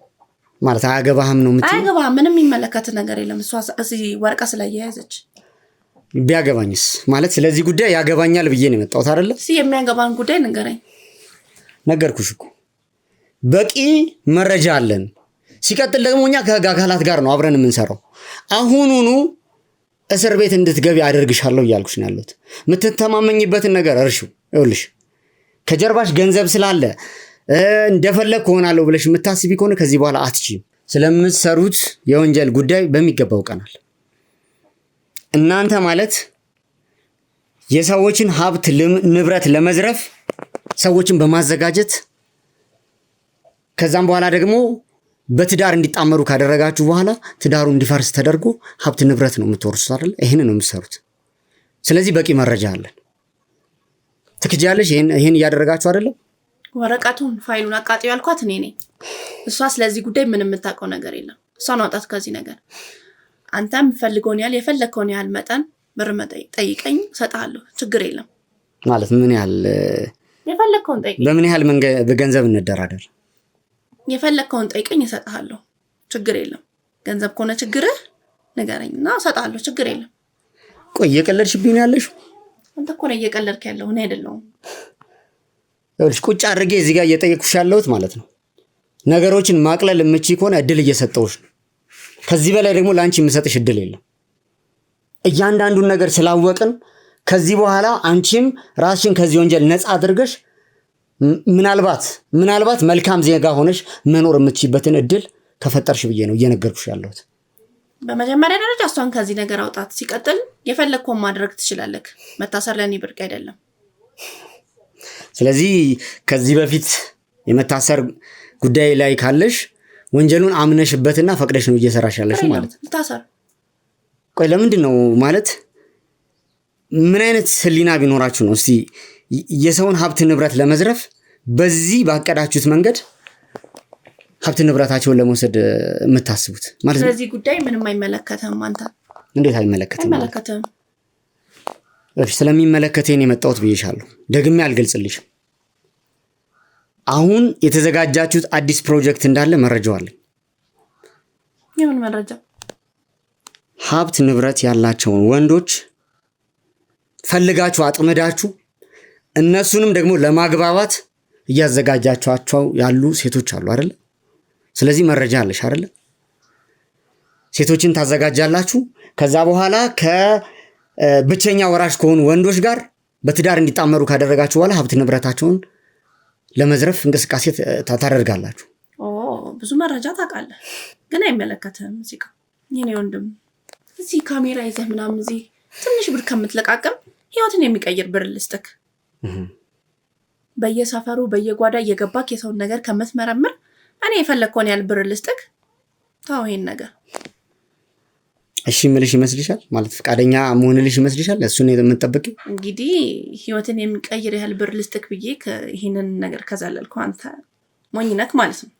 ማለት አያገባህም ነው የምትለው? አያገባህም። ምንም የሚመለከት ነገር የለም። እሷ እዚህ ወረቀት ስለያያዘች ቢያገባኝስ? ማለት ስለዚህ ጉዳይ ያገባኛል ብዬ ነው የመጣሁት አይደለ? እስኪ የሚያገባን ጉዳይ ንገረኝ። ነገርኩሽ እኮ በቂ መረጃ አለን። ሲቀጥል ደግሞ እኛ ከህግ አካላት ጋር ነው አብረን የምንሰራው። አሁኑኑ እስር ቤት እንድትገቢ አደርግሻለሁ እያልኩሽ ነው ያለሁት። የምትተማመኝበትን ነገር እርሺው። ይኸውልሽ ከጀርባሽ ገንዘብ ስላለ እንደፈለግ ሆናለሁ ብለሽ የምታስቢ ከሆነ ከዚህ በኋላ አትችይም። ስለምትሰሩት የወንጀል ጉዳይ በሚገባው ቀናል። እናንተ ማለት የሰዎችን ሀብት ንብረት ለመዝረፍ ሰዎችን በማዘጋጀት ከዛም በኋላ ደግሞ በትዳር እንዲጣመሩ ካደረጋችሁ በኋላ ትዳሩ እንዲፈርስ ተደርጎ ሀብት ንብረት ነው የምትወርሱት አይደል? ይሄን ነው የምትሰሩት። ስለዚህ በቂ መረጃ አለን። ትክጃለሽ። ይሄን እያደረጋችሁ አይደለም? ወረቀቱን ፋይሉን አቃጥዩ ያልኳት እኔ ነኝ። እሷ ስለዚህ ጉዳይ ምንም የምታውቀው ነገር የለም። እሷን አውጣት ከዚህ ነገር። አንተ የምፈልገውን ያህል የፈለግከውን ያህል መጠን ብር ጠይቀኝ እሰጥሃለሁ። ችግር የለም። ማለት ምን ያህል? የፈለግከውን ጠይቀኝ። በምን ያህል በገንዘብ እንደራደር? የፈለግከውን ጠይቀኝ እሰጥሃለሁ። ችግር የለም። ገንዘብ ከሆነ ችግርህ ንገረኝና እሰጥሃለሁ። ችግር የለም። ቆይ እየቀለድሽብኝ ነው ያለሽው? አንተ እኮ ነው እየቀለድክ ያለው፣ እኔ አይደለሁም። ይኸውልሽ ቁጭ አድርጌ እዚህ ጋር እየጠየቅኩሽ ያለሁት ማለት ነው ነገሮችን ማቅለል የምችይ ከሆነ እድል እየሰጠሁሽ ነው። ከዚህ በላይ ደግሞ ለአንቺ የምሰጥሽ እድል የለም። እያንዳንዱን ነገር ስላወቅን ከዚህ በኋላ አንቺም ራስሽን ከዚህ ወንጀል ነፃ አድርገሽ ምናልባት መልካም ዜጋ ሆነሽ መኖር የምትችይበትን እድል ከፈጠርሽ ብዬ ነው እየነገርኩሽ ያለሁት። በመጀመሪያ ደረጃ እሷን ከዚህ ነገር አውጣት። ሲቀጥል የፈለግከውን ማድረግ ትችላለህ። መታሰር ለእኔ ብርቅ አይደለም። ስለዚህ ከዚህ በፊት የመታሰር ጉዳይ ላይ ካለሽ ወንጀሉን አምነሽበትና ፈቅደሽ ነው እየሰራሽ ያለሽ ማለት ነው። ታሰር። ቆይ ለምንድን ነው ማለት ምን አይነት ህሊና ቢኖራችሁ ነው እስቲ የሰውን ሀብት ንብረት ለመዝረፍ በዚህ ባቀዳችሁት መንገድ ሀብት ንብረታቸውን ለመውሰድ የምታስቡት ማለት ነው? ስለዚህ ጉዳይ ምንም አይመለከተም። አንተ እንዴት አይመለከተም? አይመለከተም። ስለሚመለከተኝ የመጣሁት ብዬሻለሁ። ደግሜ አልገልጽልሽም። አሁን የተዘጋጃችሁት አዲስ ፕሮጀክት እንዳለ መረጃው አለኝ። የምን መረጃ? ሀብት ንብረት ያላቸውን ወንዶች ፈልጋችሁ አጥምዳችሁ እነሱንም ደግሞ ለማግባባት እያዘጋጃችኋቸው ያሉ ሴቶች አሉ አይደል? ስለዚህ መረጃ አለሽ አይደል? ሴቶችን ታዘጋጃላችሁ። ከዛ በኋላ ከብቸኛ ወራሽ ከሆኑ ወንዶች ጋር በትዳር እንዲጣመሩ ካደረጋችሁ በኋላ ሀብት ንብረታቸውን ለመዝረፍ እንቅስቃሴ ታደርጋላችሁ። ብዙ መረጃ ታውቃለህ፣ ግን አይመለከትህም። እዚህ ጋር የኔ ወንድም እዚህ ካሜራ ይዘህ ምናምን እዚህ ትንሽ ብር ከምትለቃቀም ህይወትን የሚቀይር ብር ልስጥክ። በየሰፈሩ በየጓዳ እየገባክ የሰውን ነገር ከምትመረምር እኔ የፈለግከውን ያህል ብር ልስጥክ። ታው ይሄን ነገር እሺ ምልሽ ይመስልሻል? ማለት ፈቃደኛ መሆንልሽ ይመስልሻል? እሱን የምትጠብቂው እንግዲህ ህይወትን የሚቀይር ያህል ብር ልስጥክ ብዬ ይሄንን ነገር ከዛለልኩ አንተ ሞኝነክ ማለት ነው።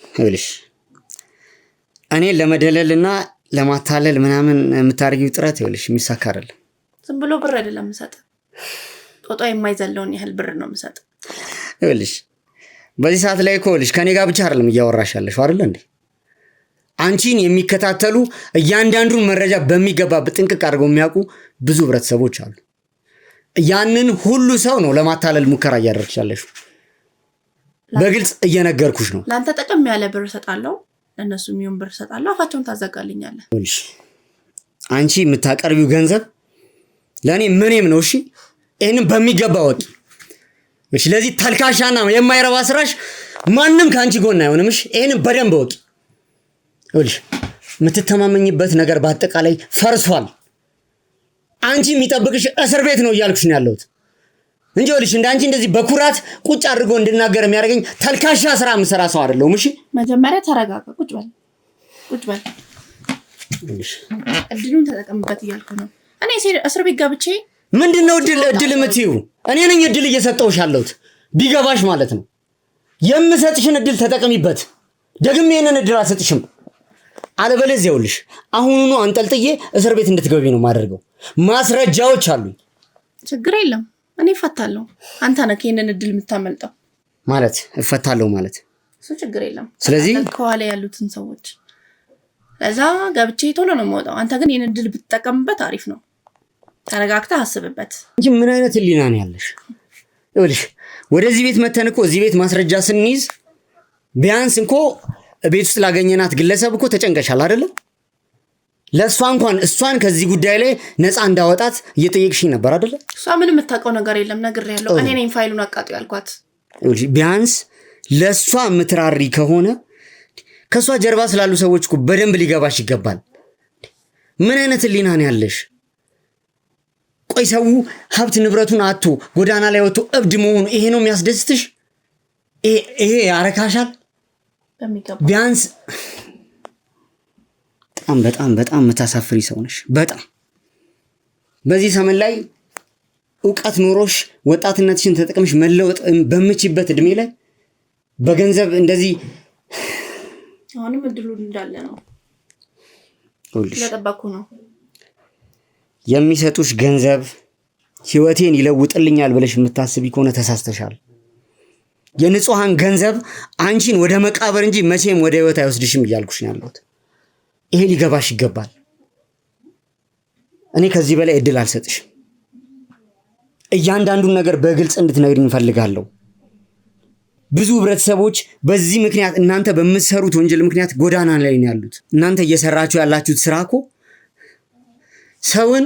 ይኸውልሽ እኔ ለመደለልና ለማታለል ምናምን የምታደርጊው ጥረት ይኸውልሽ የሚሳካ አይደለም። ዝም ብሎ ብር አይደለም የምሰጥ፣ ጦጣ የማይዘለውን ያህል ብር ነው የምሰጥ። ይኸውልሽ በዚህ ሰዓት ላይ እኮ ይኸውልሽ ከኔ ጋር ብቻ አይደለም እያወራሽ ያለሽው አይደል እንዴ? አንቺን የሚከታተሉ እያንዳንዱን መረጃ በሚገባ በጥንቅቅ አድርገው የሚያውቁ ብዙ ህብረተሰቦች አሉ። ያንን ሁሉ ሰው ነው ለማታለል ሙከራ እያደረግሻለሽ። በግልጽ እየነገርኩሽ ነው። ላንተ ጠቀም ያለ ብር ሰጣለው፣ ለነሱ የሚሆን ብር ሰጣለው። አፋቸውን ታዘጋልኛለህ። አንቺ የምታቀርቢው ገንዘብ ለኔ ምንም ነው። እሺ ይሄንን በሚገባ ወቂ። እሺ ለዚህ ተልካሻና የማይረባ ስራሽ ማንም ካንቺ ጎን አይሆንም። እሺ ይሄንን በደንብ ወቂ። የምትተማመኝበት ነገር በአጠቃላይ ፈርሷል። አንቺ የሚጠብቅሽ እስር ቤት ነው እያልኩሽ ነው ያለሁት እንጂ እንዳንቺ እንደዚህ በኩራት ቁጭ አድርጎ እንድናገር የሚያደርገኝ ተልካሻ ስራ የምሰራ ሰው አይደለሁም። እሺ መጀመሪያ ተረጋጋ። ቁጭ በል። እድሉን ተጠቀምበት እያልኩ ነው። እኔ እስር ቤት ገብቼ ምንድነው እድል የምትይው? እኔ ነኝ እድል እየሰጠሁሽ ያለሁት ቢገባሽ ማለት ነው። የምሰጥሽን እድል ተጠቀሚበት። ደግሜ ይሄንን እድል አልሰጥሽም። አለበለዚያ አሁኑኑ አንጠልጥዬ እስር ቤት እንድትገቢ ነው ማደርገው። ማስረጃዎች አሉኝ። ችግር የለም እኔ እፈታለሁ። አንተ ነህ ይሄንን እድል የምታመልጠው። ማለት እፈታለሁ ማለት እሱ ችግር የለም። ስለዚህ ከኋላ ያሉትን ሰዎች ለዛ ገብቼ ቶሎ ነው የምወጣው። አንተ ግን ይሄንን እድል ብትጠቀምበት አሪፍ ነው። ተረጋግተህ አስብበት እንጂ ምን አይነት ህሊና ነው ያለሽ? ወደዚህ ቤት መተን እኮ እዚህ ቤት ማስረጃ ስንይዝ ቢያንስ እንኮ ቤት ውስጥ ላገኘናት ግለሰብ እኮ ተጨንቀሻል አይደለ? ለሷ እንኳን እሷን ከዚህ ጉዳይ ላይ ነፃ እንዳወጣት እየጠየቅሽኝ ነበር አይደለ? እሷ ምንም የምታውቀው ነገር የለም ነግሬያለሁ። እኔ ነኝ ፋይሉን አቃጥሎ ያልኳት። ቢያንስ ለሷ ምትራሪ ከሆነ ከሷ ጀርባ ስላሉ ሰዎች እኮ በደንብ ሊገባሽ ይገባል። ምን አይነት ህሊና ነው ያለሽ? ቆይ ሰው ሀብት ንብረቱን አጥቶ ጎዳና ላይ ወጥቶ እብድ መሆኑ ይሄ ነው የሚያስደስትሽ? ይሄ ያረካሻል? ቢያንስ በጣም የምታሳፍሪ ሰው ነሽ። በጣም በዚህ ዘመን ላይ ዕውቀት ኖሮሽ ወጣትነትሽን ተጠቅመሽ መለወጥ በምችበት እድሜ ላይ በገንዘብ እንደዚህ አሁንም እድሉ እንዳለ ነው። ለጠባኩ ነው የሚሰጡሽ ገንዘብ ህይወቴን ይለውጥልኛል ብለሽ የምታስቢ ከሆነ ተሳስተሻል። የንጹሃን ገንዘብ አንቺን ወደ መቃብር እንጂ መቼም ወደ ህይወት አይወስድሽም እያልኩሽ ነው ያለሁት። ይሄ ሊገባሽ ይገባል። እኔ ከዚህ በላይ እድል አልሰጥሽም። እያንዳንዱን ነገር በግልጽ እንድትነግሪኝ እንፈልጋለሁ። ብዙ ህብረተሰቦች በዚህ ምክንያት እናንተ በምትሰሩት ወንጀል ምክንያት ጎዳና ላይ ነው ያሉት። እናንተ እየሰራችሁ ያላችሁት ስራ እኮ ሰውን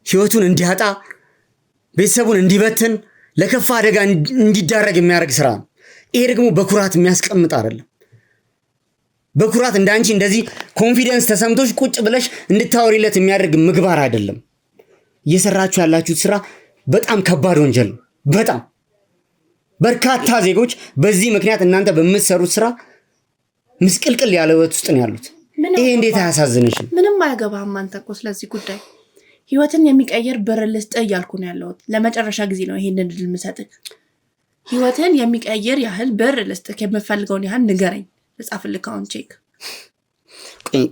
ህይወቱን እንዲያጣ ቤተሰቡን እንዲበትን ለከፋ አደጋ እንዲዳረግ የሚያደርግ ስራ ነው። ይሄ ደግሞ በኩራት የሚያስቀምጥ አይደለም። በኩራት እንዳንቺ እንደዚህ ኮንፊደንስ ተሰምቶሽ ቁጭ ብለሽ እንድታወሪለት የሚያደርግ ምግባር አይደለም። እየሰራችሁ ያላችሁት ስራ በጣም ከባድ ወንጀል ነው። በጣም በርካታ ዜጎች በዚህ ምክንያት እናንተ በምትሰሩት ስራ ምስቅልቅል ያለ ህይወት ውስጥ ነው ያሉት። ይሄ እንዴት አያሳዝንሽም? ምንም አያገባህም አንተ እኮ ስለዚህ ጉዳይ። ህይወትን የሚቀየር ብር ልስጥህ እያልኩ ነው ያለሁት። ለመጨረሻ ጊዜ ነው ይሄንን እድል የምሰጥህ። ህይወትን የሚቀየር ያህል ብር ልስጥህ፣ የምፈልገውን ያህል ንገረኝ፣ ልጻፍልህ አሁን ቼክ።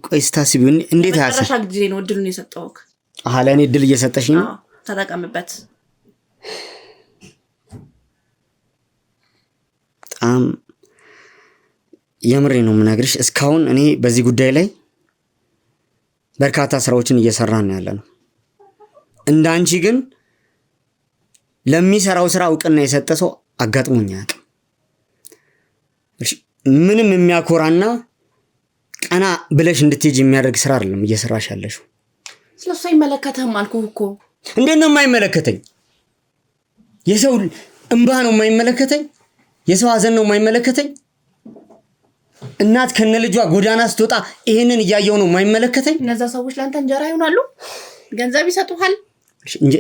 ቆይ ስታስቢው እንዴት ለመጨረሻ ጊዜ ነው እድሉን የሰጠሁህ። ለእኔ እድል እየሰጠሽኝ ነው? ተጠቀምበት። በጣም የምሬ ነው የምነግርሽ። እስካሁን እኔ በዚህ ጉዳይ ላይ በርካታ ስራዎችን እየሰራን ነው ያለነው። እንዳንቺ ግን ለሚሰራው ስራ እውቅና የሰጠ ሰው አጋጥሞኝ አያውቅም። ምንም የሚያኮራና ቀና ብለሽ እንድትሄጂ የሚያደርግ ስራ አይደለም እየሰራሽ ያለሽው። ስለሱ አይመለከተህም አልኩህ እኮ። እንዴት ነው የማይመለከተኝ? የሰው እንባ ነው የማይመለከተኝ? የሰው ሀዘን ነው የማይመለከተኝ? እናት ከነልጇ ጎዳና ስትወጣ ይሄንን እያየው ነው የማይመለከተኝ? እነዛ ሰዎች ላንተ እንጀራ ይሆናሉ፣ ገንዘብ ይሰጡሃል።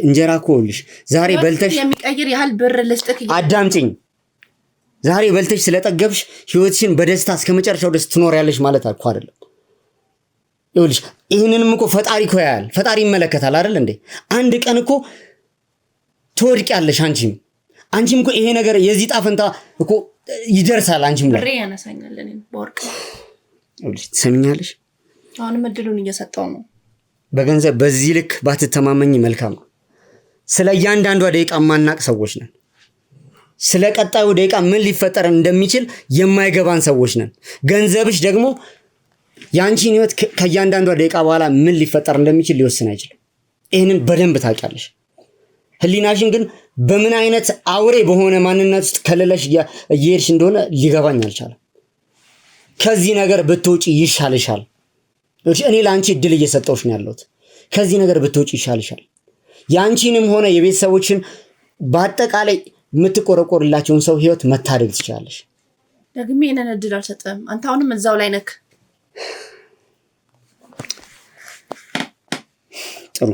እንጀራ እኮ ልሽ ዛሬ በልተሽ የሚቀይር ያህል ብር ልስጥክ። አዳምጪኝ። ዛሬ በልተሽ ስለጠገብሽ ህይወትሽን በደስታ እስከመጨረሻው ደስ ትኖሪያለሽ ማለት እኮ አይደለም። ይኸውልሽ ይሄንንም እኮ ፈጣሪ እኮ ያያል፣ ፈጣሪ ይመለከታል አይደል እንዴ? አንድ ቀን እኮ ትወድቂያለሽ። አንቺም እኮ ይሄ ነገር የዚህ ጣፈንታ እኮ ይደርሳል። አንቺም ላይ ብሬ ያነሳኛል እኔን በወርቅ። ይኸውልሽ ትሰሚኛለሽ? አሁንም እድሉን እየሰጠው ነው። በገንዘብ በዚህ ልክ ባትተማመኝ መልካም ነው። ስለ እያንዳንዷ ደቂቃ ማናቅ ሰዎች ነን። ስለ ቀጣዩ ደቂቃ ምን ሊፈጠር እንደሚችል የማይገባን ሰዎች ነን። ገንዘብሽ ደግሞ ያንቺን ህይወት ከእያንዳንዷ ደቂቃ በኋላ ምን ሊፈጠር እንደሚችል ሊወስን አይችልም። ይሄንን በደንብ ታውቂያለሽ። ህሊናሽን ግን በምን አይነት አውሬ በሆነ ማንነት ውስጥ ከለለሽ እየሄድሽ እንደሆነ ሊገባኝ አልቻለም። ከዚህ ነገር ብትወጪ ይሻልሻል። እኔ ለአንቺ እድል እየሰጠሁሽ ነው ያለሁት። ከዚህ ነገር ብትወጪ ይሻልሻል። የአንቺንም ሆነ የቤተሰቦችን በአጠቃላይ የምትቆረቆርላቸውን ሰው ህይወት መታደግ ትችላለሽ። ደግሜ የነን እድል አልሰጠህም። አንተ አሁንም እዛው ላይ ነክ። ጥሩ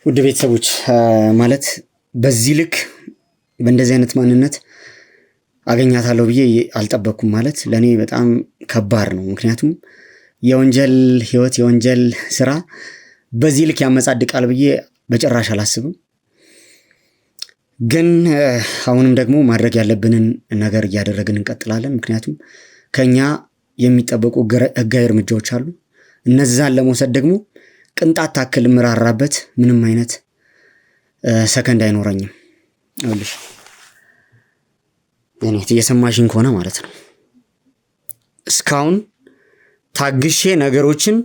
ውድ ቤተሰቦች ማለት በዚህ ልክ በእንደዚህ አይነት ማንነት አገኛታለሁ ብዬ አልጠበቅኩም። ማለት ለእኔ በጣም ከባድ ነው። ምክንያቱም የወንጀል ህይወት የወንጀል ስራ በዚህ ልክ ያመጻድቃል ብዬ በጭራሽ አላስብም። ግን አሁንም ደግሞ ማድረግ ያለብንን ነገር እያደረግን እንቀጥላለን። ምክንያቱም ከኛ የሚጠበቁ ህጋዊ እርምጃዎች አሉ። እነዛን ለመውሰድ ደግሞ ቅንጣት ታክል ምራራበት ምንም አይነት ሰከንድ አይኖረኝም። ይኸውልሽ እኔት እየሰማሽኝ ከሆነ ማለት ነው እስካሁን ታግሼ ነገሮችን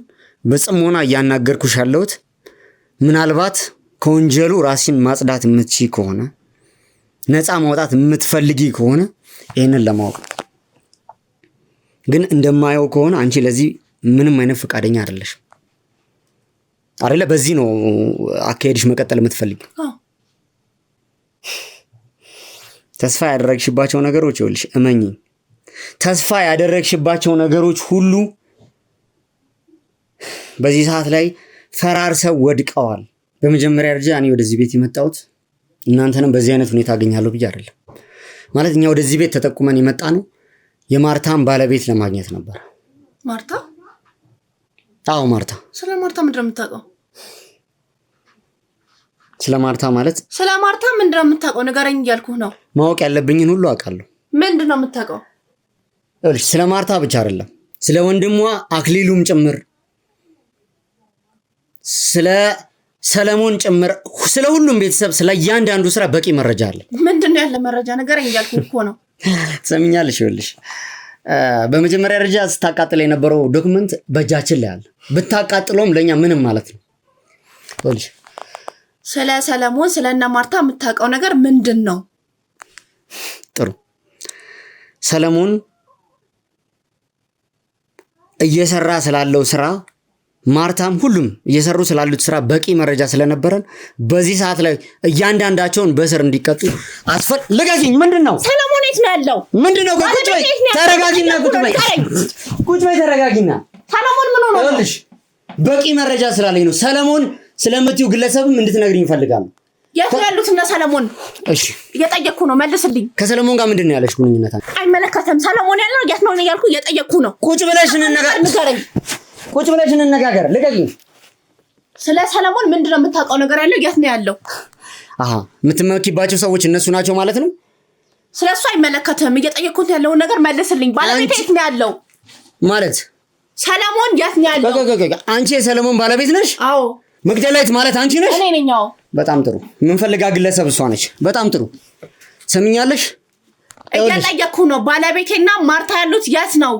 በጽሞና እያናገርኩሽ ያለሁት ምናልባት ከወንጀሉ ራስሽን ማጽዳት የምትችይ ከሆነ ነፃ ማውጣት የምትፈልጊ ከሆነ ይሄንን ለማወቅ ግን እንደማየው ከሆነ አንቺ ለዚህ ምንም አይነት ፈቃደኛ አይደለሽም አይደለ? በዚህ ነው አካሄድሽ መቀጠል የምትፈልጊ። ተስፋ ያደረግሽባቸው ነገሮች ይኸውልሽ እመኚ፣ ተስፋ ያደረግሽባቸው ነገሮች ሁሉ በዚህ ሰዓት ላይ ፈራርሰው ወድቀዋል። በመጀመሪያ ደረጃ እኔ ወደዚህ ቤት የመጣሁት እናንተንም በዚህ አይነት ሁኔታ አገኛለሁ ብዬ አይደለም። ማለት እኛ ወደዚህ ቤት ተጠቁመን የመጣ ነው የማርታን ባለቤት ለማግኘት ነበር። ማርታ? አዎ ማርታ። ስለ ማርታ ምንድነው የምታውቀው? ስለ ማርታ ማለት ስለ ማርታ ምንድነው የምታውቀው? ንገረኝ እያልኩህ ነው። ማወቅ ያለብኝን ሁሉ አውቃለሁ። ምንድነው የምታውቀው? ይኸውልሽ ስለ ማርታ ብቻ አይደለም ስለ ወንድሟ አክሊሉም ጭምር ስለ ሰለሞን ጭምር ስለ ሁሉም ቤተሰብ ስለ እያንዳንዱ ስራ በቂ መረጃ አለ። ምንድነው ያለ መረጃ? ንገረኝ እያልኩህ እኮ ነው። ሰምኛለሽ? ይኸውልሽ በመጀመሪያ ደረጃ ስታቃጥል የነበረው ዶክመንት በእጃችን ላይ አለ። ብታቃጥለውም ለኛ ምንም ማለት ነው። ይኸውልሽ ስለ ሰለሞን ስለና ማርታ የምታውቀው ነገር ምንድነው? ጥሩ ሰለሞን እየሰራ ስላለው ስራ ማርታም ሁሉም እየሰሩ ስላሉት ስራ በቂ መረጃ ስለነበረን በዚህ ሰዓት ላይ እያንዳንዳቸውን በስር እንዲቀጡ ልቀቂኝ። ምንድነው ሰለሞን የት ነው ያለው? ምንድነው? ቁጭ በይ ተረጋጊና፣ ቁጭ በይ ተረጋጊና። ሰለሞን ምን ሆኖ ነው? ይኸውልሽ በቂ መረጃ ስላለኝ ነው። ሰለሞን ስለምትዩ ግለሰብም እንድትነግሪኝ እፈልጋለሁ። የት ያሉት እና ሰለሞን? እሺ እየጠየቅኩ ነው፣ መልስልኝ። ከሰለሞን ጋር ምንድነው ያለሽ ግንኙነት? አይመለከተም። ሰለሞን ያለው የት ነው እያልኩ እየጠየቅኩ ነው። ቁጭ ብለሽ ንገረኝ። ቁጭ ብለሽ እንነጋገር። ልቀቂኝ። ስለ ሰለሞን ምንድነው የምታውቀው ነገር ያለው? የት ነው ያለው? የምትመኪባቸው ሰዎች እነሱ ናቸው ማለት ነው? ስለሱ አይመለከትም። እየጠየቅኩት ያለውን ነገር መልስልኝ። ባለቤት የት ነው ያለው? ማለት ሰለሞን የት ነው ያለው? አንቺ የሰለሞን ባለቤት ነሽ? አዎ። መግደላዊት ማለት አንቺ ነሽ? እኔ ነኝ። አዎ። በጣም ጥሩ። የምንፈልጋ ግለሰብ እሷ ነች። በጣም ጥሩ። ሰምኛለሽ? እየጠየቅኩ ነው። ባለቤቴና ማርታ ያሉት የት ነው?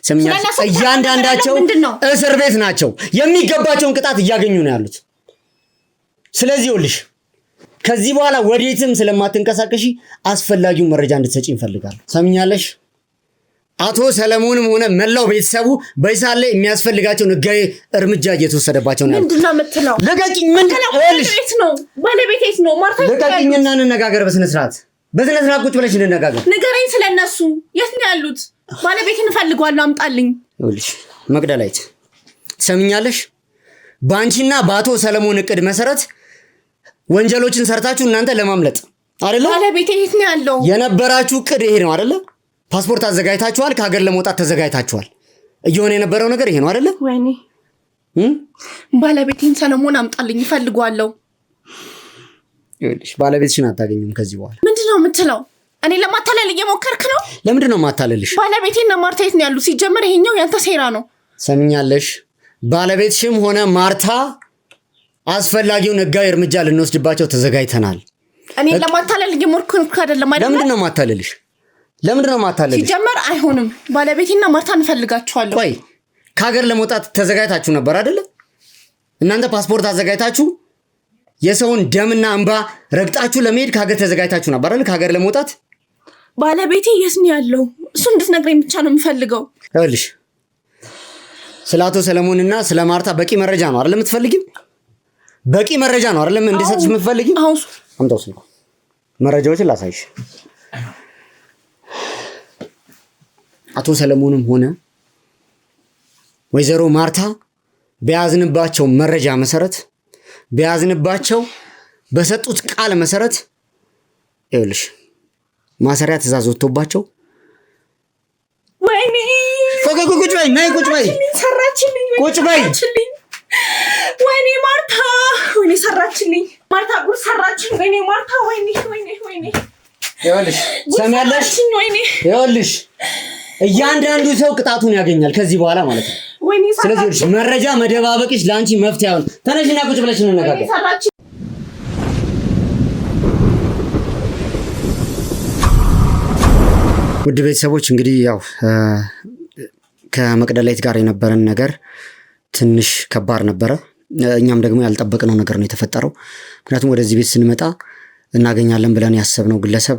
ሰምኛለሽ? እያንዳንዳቸው እስር ቤት ናቸው። የሚገባቸውን ቅጣት እያገኙ ነው ያሉት። ስለዚህ ይኸውልሽ ከዚህ በኋላ ወዴትም ስለማትንቀሳቀሺ አስፈላጊውን መረጃ እንድትሰጪ እንፈልጋለን። ሰምኛለሽ? አቶ ሰለሞንም ሆነ መላው ቤተሰቡ በይሳል ላይ የሚያስፈልጋቸውን ህጋዊ እርምጃ እየተወሰደባቸው ነው። ምንድነው የምትለው? ልቀቂኝ። ምንድነው? ባለቤት የት ነው? ማርታ ልቀቂኝና እንነጋገር በስነ ስርዓት። ቁጭ ብለሽ እንነጋገር። ንገረኝ ስለነሱ። የት ነው ያሉት? ባለቤቴን እፈልገዋለሁ፣ አምጣልኝ። ይኸውልሽ መግደላዊት ሰምኛለሽ? በአንቺና በአቶ ሰለሞን እቅድ መሰረት ወንጀሎችን ሰርታችሁ እናንተ ለማምለጥ አይደለ? ባለቤቴ የት ነው ያለው? የነበራችሁ እቅድ ይሄ ነው አይደለ? ፓስፖርት አዘጋጅታችኋል፣ ከሀገር ለመውጣት ተዘጋጅታችኋል። እየሆነ የነበረው ነገር ይሄ ነው አይደለ? ወይኔ ባለቤቴን ሰለሞን አምጣልኝ፣ እፈልገዋለሁ። ይኸውልሽ ባለቤትሽን አታገኙም ከዚህ በኋላ። ምንድነው የምትለው? እኔ ለማታለል እየሞከርክ ነው? ለምንድነው ማታለልሽ? ባለቤቴና ማርታ የት ነው ያሉት? ሲጀመር ይሄኛው ያንተ ሴራ ነው። ሰምኛለሽ? ባለቤትሽም ሆነ ማርታ አስፈላጊውን ህጋዊ እርምጃ ልንወስድባቸው ተዘጋጅተናል። እኔ ለማታለል እየሞከርክ አይደለም አይደል? ለምንድነው ማታለልሽ? ሲጀመር አይሆንም። ባለቤቴና ማርታ እንፈልጋቸዋለሁ። ቆይ ከሀገር ለመውጣት ተዘጋጅታችሁ ነበር አይደለ? እናንተ ፓስፖርት አዘጋጅታችሁ የሰውን ደምና እንባ ረግጣችሁ ለመሄድ ከሀገር ተዘጋጅታችሁ ነበር አይደል? ከሀገር ለመውጣት ባለቤቴ የት ነው ያለው? እሱ እንድትነግረኝ ብቻ ነው የምፈልገው። ይኸውልሽ ስለ አቶ ሰለሞንና ስለ ማርታ በቂ መረጃ ነው አይደል የምትፈልጊው? በቂ መረጃ ነው አይደል እንድሰጥሽ የምትፈልጊው? አምጣው ስልኩ፣ መረጃዎችን ላሳይሽ። አቶ ሰለሞንም ሆነ ወይዘሮ ማርታ በያዝንባቸው መረጃ መሰረት በያዝንባቸው በሰጡት ቃል መሰረት ይኸውልሽ ማሰሪያ ትእዛዝ ወጥቶባቸው ወይኔ ቁጭ በይ ነይ ቁጭ በይ ሰራችልኝ ቁጭ በይ ወይኔ ማርታ ወይኔ ሰራችልኝ ማርታ ጉድ ሰራችኝ ወይኔ ማርታ ወይኔ ይኸውልሽ ሰሚያለሽ ይኸውልሽ እያንዳንዱ ሰው ቅጣቱን ያገኛል ከዚህ በኋላ ማለት ነው። ስለዚህ መረጃ መደባበቅሽ ለአንቺ መፍትሄ አይሆን። ተነሽና ቁጭ ብለሽ እንነጋገር። ውድ ቤተሰቦች እንግዲህ ያው ከመቅደላዊት ጋር የነበረን ነገር ትንሽ ከባድ ነበረ። እኛም ደግሞ ያልጠበቅነው ነገር ነው የተፈጠረው። ምክንያቱም ወደዚህ ቤት ስንመጣ እናገኛለን ብለን ያሰብነው ግለሰብ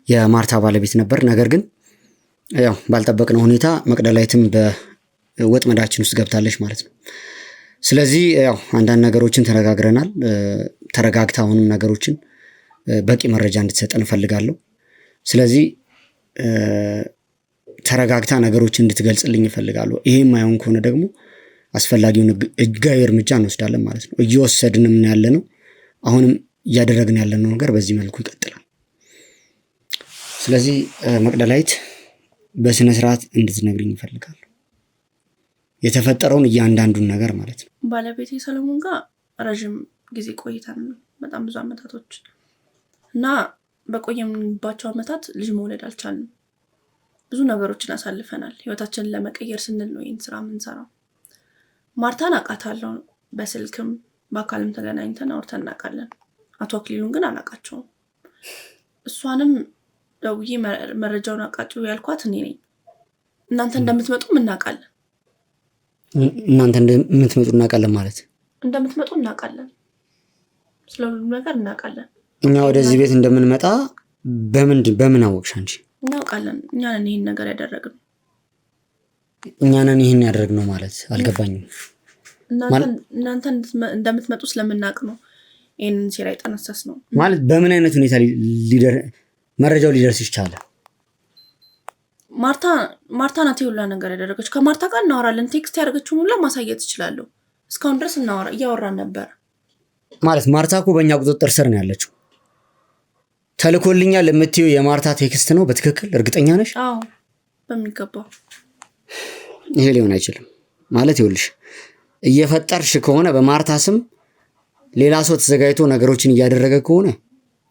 የማርታ ባለቤት ነበር። ነገር ግን ያው ባልጠበቅነው ሁኔታ መቅደላዊትም በወጥመዳችን ውስጥ ገብታለች ማለት ነው። ስለዚህ ያው አንዳንድ ነገሮችን ተነጋግረናል። ተረጋግታ አሁንም ነገሮችን በቂ መረጃ እንድትሰጠን እፈልጋለሁ። ስለዚህ ተረጋግታ ነገሮችን እንድትገልጽልኝ እፈልጋለሁ። ይሄም አይሆን ከሆነ ደግሞ አስፈላጊውን ሕጋዊ እርምጃ እንወስዳለን ማለት ነው። እየወሰድንም ያለነው አሁንም እያደረግን ያለነው ነገር በዚህ መልኩ ይቀጥላል። ስለዚህ መቅደላዊት በስነ ስርዓት እንድትነግሪኝ እፈልጋለሁ የተፈጠረውን እያንዳንዱን ነገር ማለት ነው። ባለቤቴ ሰለሞን ጋር ረጅም ጊዜ ቆይተን በጣም ብዙ አመታቶች እና በቆየንባቸው አመታት ልጅ መውለድ አልቻልንም። ብዙ ነገሮችን አሳልፈናል። ህይወታችንን ለመቀየር ስንል ነው ይህን ስራ የምንሰራው። ማርታን አውቃታለሁ፣ በስልክም በአካልም ተገናኝተን አውርተን እናውቃለን። አቶ አክሊሉን ግን አላውቃቸውም። እሷንም ደውዬ መረጃውን አቃጭው ያልኳት እኔ ነኝ። እናንተ እንደምትመጡ እናውቃለን። እናንተ እንደምትመጡ እናውቃለን ማለት እንደምትመጡ እናውቃለን። ስለሁሉም ነገር እናውቃለን። እኛ ወደዚህ ቤት እንደምንመጣ በምን አወቅሽ አንቺ? እናውቃለን። እኛ ነን ይሄን ነገር ያደረግነው። እኛ ነን ይሄን ያደረግነው ማለት አልገባኝም። እናንተ እንደምትመጡ ስለምናውቅ ነው ይሄንን ሴራ የጠነሰስ ነው ማለት። በምን አይነት ሁኔታ መረጃው ሊደርስ ይቻላል? ማርታ ናት ሁላ ነገር ያደረገች። ከማርታ ጋር እናወራለን። ቴክስት ያደረገችውን ሁላ ማሳየት እችላለሁ። እስካሁን ድረስ እያወራን ነበር ማለት። ማርታ እኮ በእኛ ቁጥጥር ስር ነው ያለችው። ተልኮልኛል የምትይው የማርታ ቴክስት ነው በትክክል እርግጠኛ ነሽ? አዎ በሚገባው። ይሄ ሊሆን አይችልም ማለት። ይኸውልሽ እየፈጠርሽ ከሆነ በማርታ ስም ሌላ ሰው ተዘጋጅቶ ነገሮችን እያደረገ ከሆነ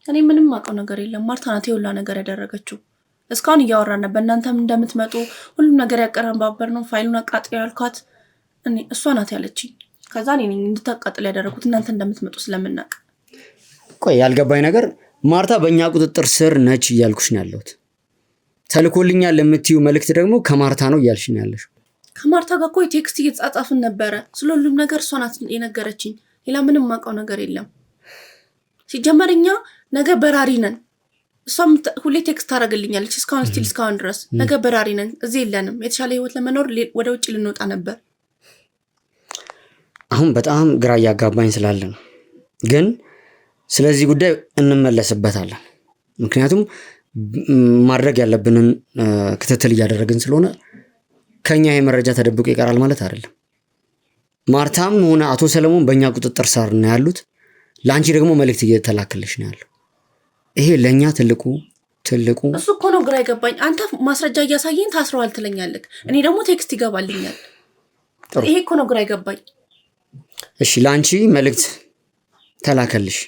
እኔ ምንም አውቀው ነገር የለም። ማርታ ናት ሁላ ነገር ያደረገችው። እስካሁን እያወራን ነበር። እናንተም እንደምትመጡ ሁሉም ነገር ያቀራባበር ነው። ፋይሉን አቃጥለው ያልኳት እሷ ናት ያለችኝ። ከዛ እኔ እንድታቃጥል ያደረኩት እናንተ እንደምትመጡ ስለምናውቅ። ቆይ ያልገባኝ ነገር ማርታ በእኛ ቁጥጥር ስር ነች እያልኩሽ ነው ያለሁት። ተልኮልኛል የምትይው መልእክት ደግሞ ከማርታ ነው እያልሽ ነው ያለሽው። ከማርታ ጋር እኮ ቴክስት እየተጻጻፍን ነበረ። ስለሁሉም ነገር እሷ ናት የነገረችኝ። ሌላ ምንም አውቀው ነገር የለም። ሲጀመር እኛ ነገ በራሪ ነን። እሷም ሁሌ ቴክስት ታደርግልኛለች እስካሁን ድረስ ነገ በራሪ ነን፣ እዚህ የለንም። የተሻለ ህይወት ለመኖር ወደ ውጭ ልንወጣ ነበር። አሁን በጣም ግራ እያጋባኝ ስላለ ነው። ግን ስለዚህ ጉዳይ እንመለስበታለን። ምክንያቱም ማድረግ ያለብንን ክትትል እያደረግን ስለሆነ ከኛ ይሄ መረጃ ተደብቆ ይቀራል ማለት አይደለም። ማርታም ሆነ አቶ ሰለሞን በእኛ ቁጥጥር ስር ነው ያሉት። ለአንቺ ደግሞ መልእክት እየተላከልሽ ነው ያለው። ይሄ ለእኛ ትልቁ እሱ እኮ ነው ግራ ይገባኝ። አንተ ማስረጃ እያሳየኝ ታስረዋል ትለኛለህ፣ እኔ ደግሞ ቴክስት ይገባልኛል። ይሄ እኮ ነው ግራ ይገባኝ። እሺ ለአንቺ መልእክት ተላከልሽ፣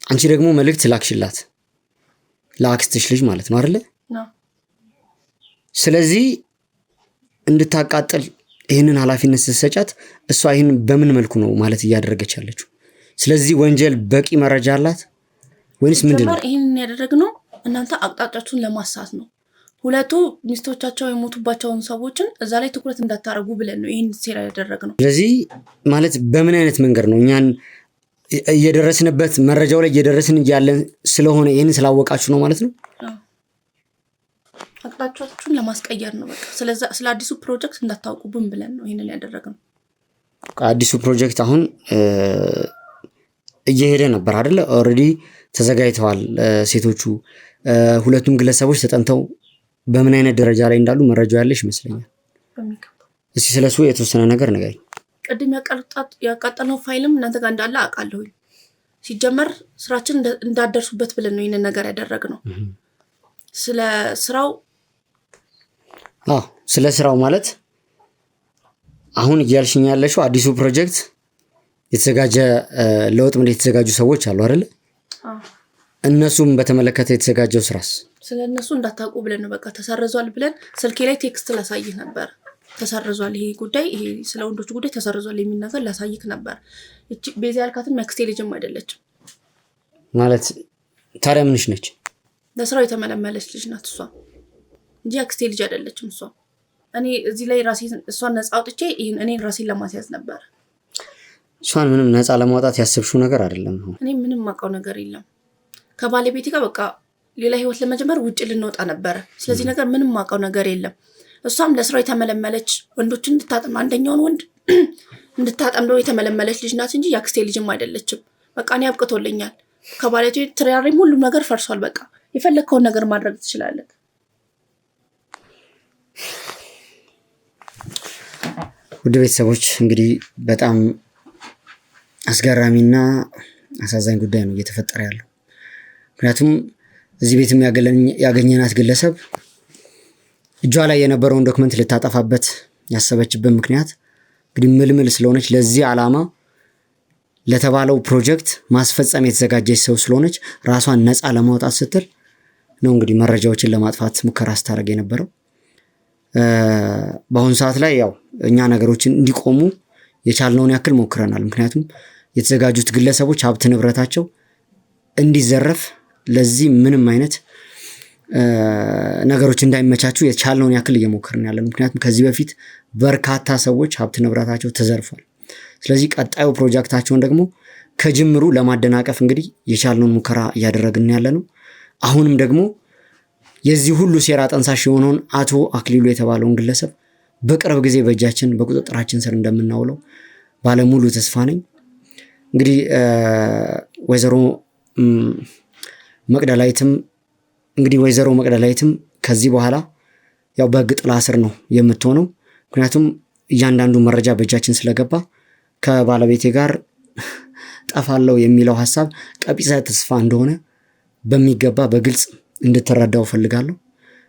አንቺ ደግሞ መልእክት ላክሽላት ለአክስትሽ ልጅ ማለት ነው አይደለ? ስለዚህ እንድታቃጥል ይህንን ኃላፊነት ስትሰጫት እሷ ይህን በምን መልኩ ነው ማለት እያደረገች ያለችው? ስለዚህ ወንጀል በቂ መረጃ አላት ወይንስ ምንድነው? ይህንን ያደረግነው እናንተ አቅጣጫችሁን ለማሳት ነው። ሁለቱ ሚስቶቻቸው የሞቱባቸውን ሰዎችን እዛ ላይ ትኩረት እንዳታረጉ ብለን ነው ይህን ሴራ ያደረግነው። ስለዚህ ማለት በምን አይነት መንገድ ነው እኛን እየደረስንበት መረጃው ላይ እየደረስን ያለን ስለሆነ ይህን ስላወቃችሁ ነው ማለት ነው? አቅጣጫችሁን ለማስቀየር ነው። በቃ ስለ አዲሱ ፕሮጀክት እንዳታውቁብን ብለን ነው ይህንን ያደረግነው። አዲሱ ፕሮጀክት አሁን እየሄደ ነበር አይደለ? ኦልሬዲ ተዘጋጅተዋል ሴቶቹ። ሁለቱም ግለሰቦች ተጠንተው በምን አይነት ደረጃ ላይ እንዳሉ መረጃው ያለሽ ይመስለኛል። እስኪ ስለሱ የተወሰነ ነገር ንገሪኝ። ቅድም ያቃጠልነው ፋይልም እናንተ ጋር እንዳለ አውቃለሁ። ሲጀመር ስራችን እንዳደርሱበት ብለን ነው ይህንን ነገር ያደረግነው። ስለ ስራው ማለት አሁን እያልሽኝ ያለሽው አዲሱ ፕሮጀክት የተዘጋጀ ለወጥመድ የተዘጋጁ ሰዎች አሉ አይደል? እነሱም በተመለከተ የተዘጋጀው ስራስ? ስለነሱ እንዳታውቁ ብለን ነው በቃ ተሰርዟል ብለን ስልኬ ላይ ቴክስት ላሳይህ ነበር። ተሰርዟል፣ ይሄ ጉዳይ ይሄ ስለ ወንዶች ጉዳይ ተሰርዟል የሚል ነገር ላሳይህ ነበር። እቺ ቤዛ ያልካትን ማክስቴ ልጅም አይደለችም ማለት። ታዲያ ምንሽ ነች? ለስራው የተመለመለች ልጅ ናት እሷ እንጂ አክስቴ ልጅ አይደለችም እሷ። እኔ እዚህ ላይ እሷን ነፃ አውጥቼ እኔን ራሴን ለማስያዝ ነበር። እሷን ምንም ነፃ ለማውጣት ያሰብሽው ነገር አይደለም። እኔ ምንም ማውቀው ነገር የለም። ከባለቤቴ ጋር በቃ ሌላ ህይወት ለመጀመር ውጭ ልንወጣ ነበረ። ስለዚህ ነገር ምንም ማውቀው ነገር የለም። እሷም ለስራው የተመለመለች ወንዶችን እንድታጠም አንደኛውን ወንድ እንድታጠምደው የተመለመለች ልጅ ናት እንጂ የአክስቴ ልጅም አይደለችም። በቃ እኔ አብቅቶልኛል። ከባለቤቴ ትዳሬም ሁሉም ነገር ፈርሷል። በቃ የፈለግከውን ነገር ማድረግ ትችላለህ። ውድ ቤተሰቦች እንግዲህ በጣም አስገራሚና አሳዛኝ ጉዳይ ነው እየተፈጠረ ያለው። ምክንያቱም እዚህ ቤትም ያገኘናት ግለሰብ እጇ ላይ የነበረውን ዶክመንት ልታጠፋበት ያሰበችበት ምክንያት እንግዲህ ምልምል ስለሆነች ለዚህ ዓላማ ለተባለው ፕሮጀክት ማስፈጸም የተዘጋጀች ሰው ስለሆነች ራሷን ነፃ ለማውጣት ስትል ነው እንግዲህ መረጃዎችን ለማጥፋት ሙከራ ስታደርግ የነበረው። በአሁኑ ሰዓት ላይ ያው እኛ ነገሮችን እንዲቆሙ የቻልነውን ያክል ሞክረናል። ምክንያቱም የተዘጋጁት ግለሰቦች ሀብት ንብረታቸው እንዲዘረፍ ለዚህ ምንም አይነት ነገሮች እንዳይመቻቹ የቻልነውን ያክል እየሞከርን ያለን። ምክንያቱም ከዚህ በፊት በርካታ ሰዎች ሀብት ንብረታቸው ተዘርፏል። ስለዚህ ቀጣዩ ፕሮጀክታቸውን ደግሞ ከጅምሩ ለማደናቀፍ እንግዲህ የቻልነውን ሙከራ እያደረግን ያለ ነው። አሁንም ደግሞ የዚህ ሁሉ ሴራ ጠንሳሽ የሆነውን አቶ አክሊሉ የተባለውን ግለሰብ በቅርብ ጊዜ በእጃችን በቁጥጥራችን ስር እንደምናውለው ባለሙሉ ተስፋ ነኝ። እንግዲህ ወይዘሮ መቅደላዊትም ከዚህ በኋላ ያው በሕግ ጥላ ስር ነው የምትሆነው። ምክንያቱም እያንዳንዱ መረጃ በእጃችን ስለገባ ከባለቤቴ ጋር ጠፋለው የሚለው ሐሳብ ቀቢጸ ተስፋ እንደሆነ በሚገባ በግልጽ እንድትረዳው ፈልጋለሁ።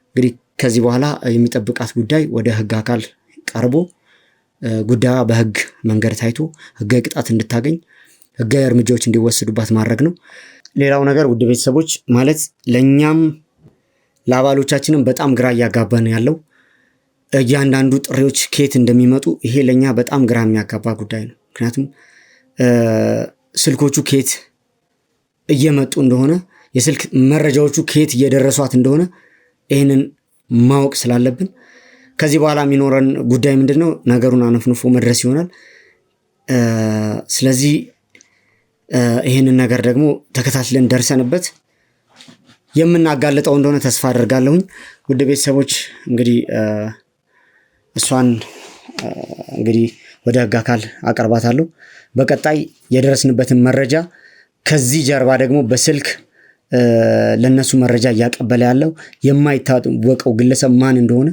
እንግዲህ ከዚህ በኋላ የሚጠብቃት ጉዳይ ወደ ሕግ አካል ቀርቦ ጉዳዩ በሕግ መንገድ ታይቶ ሕጋዊ ቅጣት እንድታገኝ ሕጋዊ እርምጃዎች እንዲወሰዱባት ማድረግ ነው። ሌላው ነገር ውድ ቤተሰቦች ማለት ለኛም ለአባሎቻችንም በጣም ግራ እያጋባን ያለው እያንዳንዱ ጥሪዎች ከየት እንደሚመጡ ይሄ ለኛ በጣም ግራ የሚያጋባ ጉዳይ ነው። ምክንያቱም ስልኮቹ ከየት እየመጡ እንደሆነ የስልክ መረጃዎቹ ከየት እየደረሷት እንደሆነ ይህንን ማወቅ ስላለብን ከዚህ በኋላ የሚኖረን ጉዳይ ምንድነው? ነገሩን አነፍንፎ መድረስ ይሆናል። ስለዚህ ይህንን ነገር ደግሞ ተከታትለን ደርሰንበት የምናጋልጠው እንደሆነ ተስፋ አደርጋለሁኝ። ውድ ቤተሰቦች እንግዲህ እሷን እንግዲህ ወደ ሕግ አካል አቀርባታለሁ። በቀጣይ የደረስንበትን መረጃ ከዚህ ጀርባ ደግሞ በስልክ ለነሱ መረጃ እያቀበለ ያለው የማይታወቀው ግለሰብ ማን እንደሆነ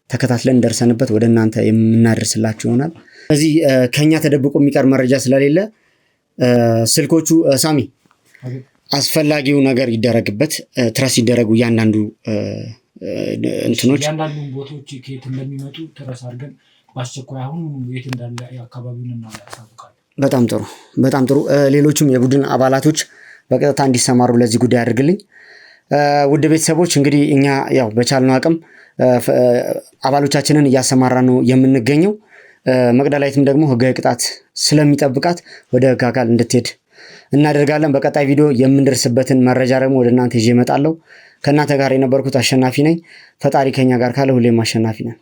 ተከታትለን ደርሰንበት ወደ እናንተ የምናደርስላችሁ ይሆናል። ስለዚህ ከኛ ተደብቆ የሚቀር መረጃ ስለሌለ ስልኮቹ ሳሚ አስፈላጊው ነገር ይደረግበት፣ ትረስ ይደረጉ። እያንዳንዱ እንትኖች እያንዳንዱ ቦታዎች ከየት እንደሚመጡ ትረስ አድርገን በአስቸኳይ አሁን የት እንዳለ አካባቢውን እናሳውቃለን። በጣም ጥሩ። ሌሎችም የቡድን አባላቶች በቀጥታ እንዲሰማሩ ለዚህ ጉዳይ አድርግልኝ። ውድ ቤተሰቦች እንግዲህ እኛ ያው በቻልነው አቅም አባሎቻችንን እያሰማራ ነው የምንገኘው። መቅደላዊትም ደግሞ ሕጋዊ ቅጣት ስለሚጠብቃት ወደ ሕግ አካል እንድትሄድ እናደርጋለን። በቀጣይ ቪዲዮ የምንደርስበትን መረጃ ደግሞ ወደ እናንተ ይዤ እመጣለሁ። ከእናንተ ጋር የነበርኩት አሸናፊ ነኝ። ፈጣሪ ከኛ ጋር ካለ ሁሌም አሸናፊ ነን።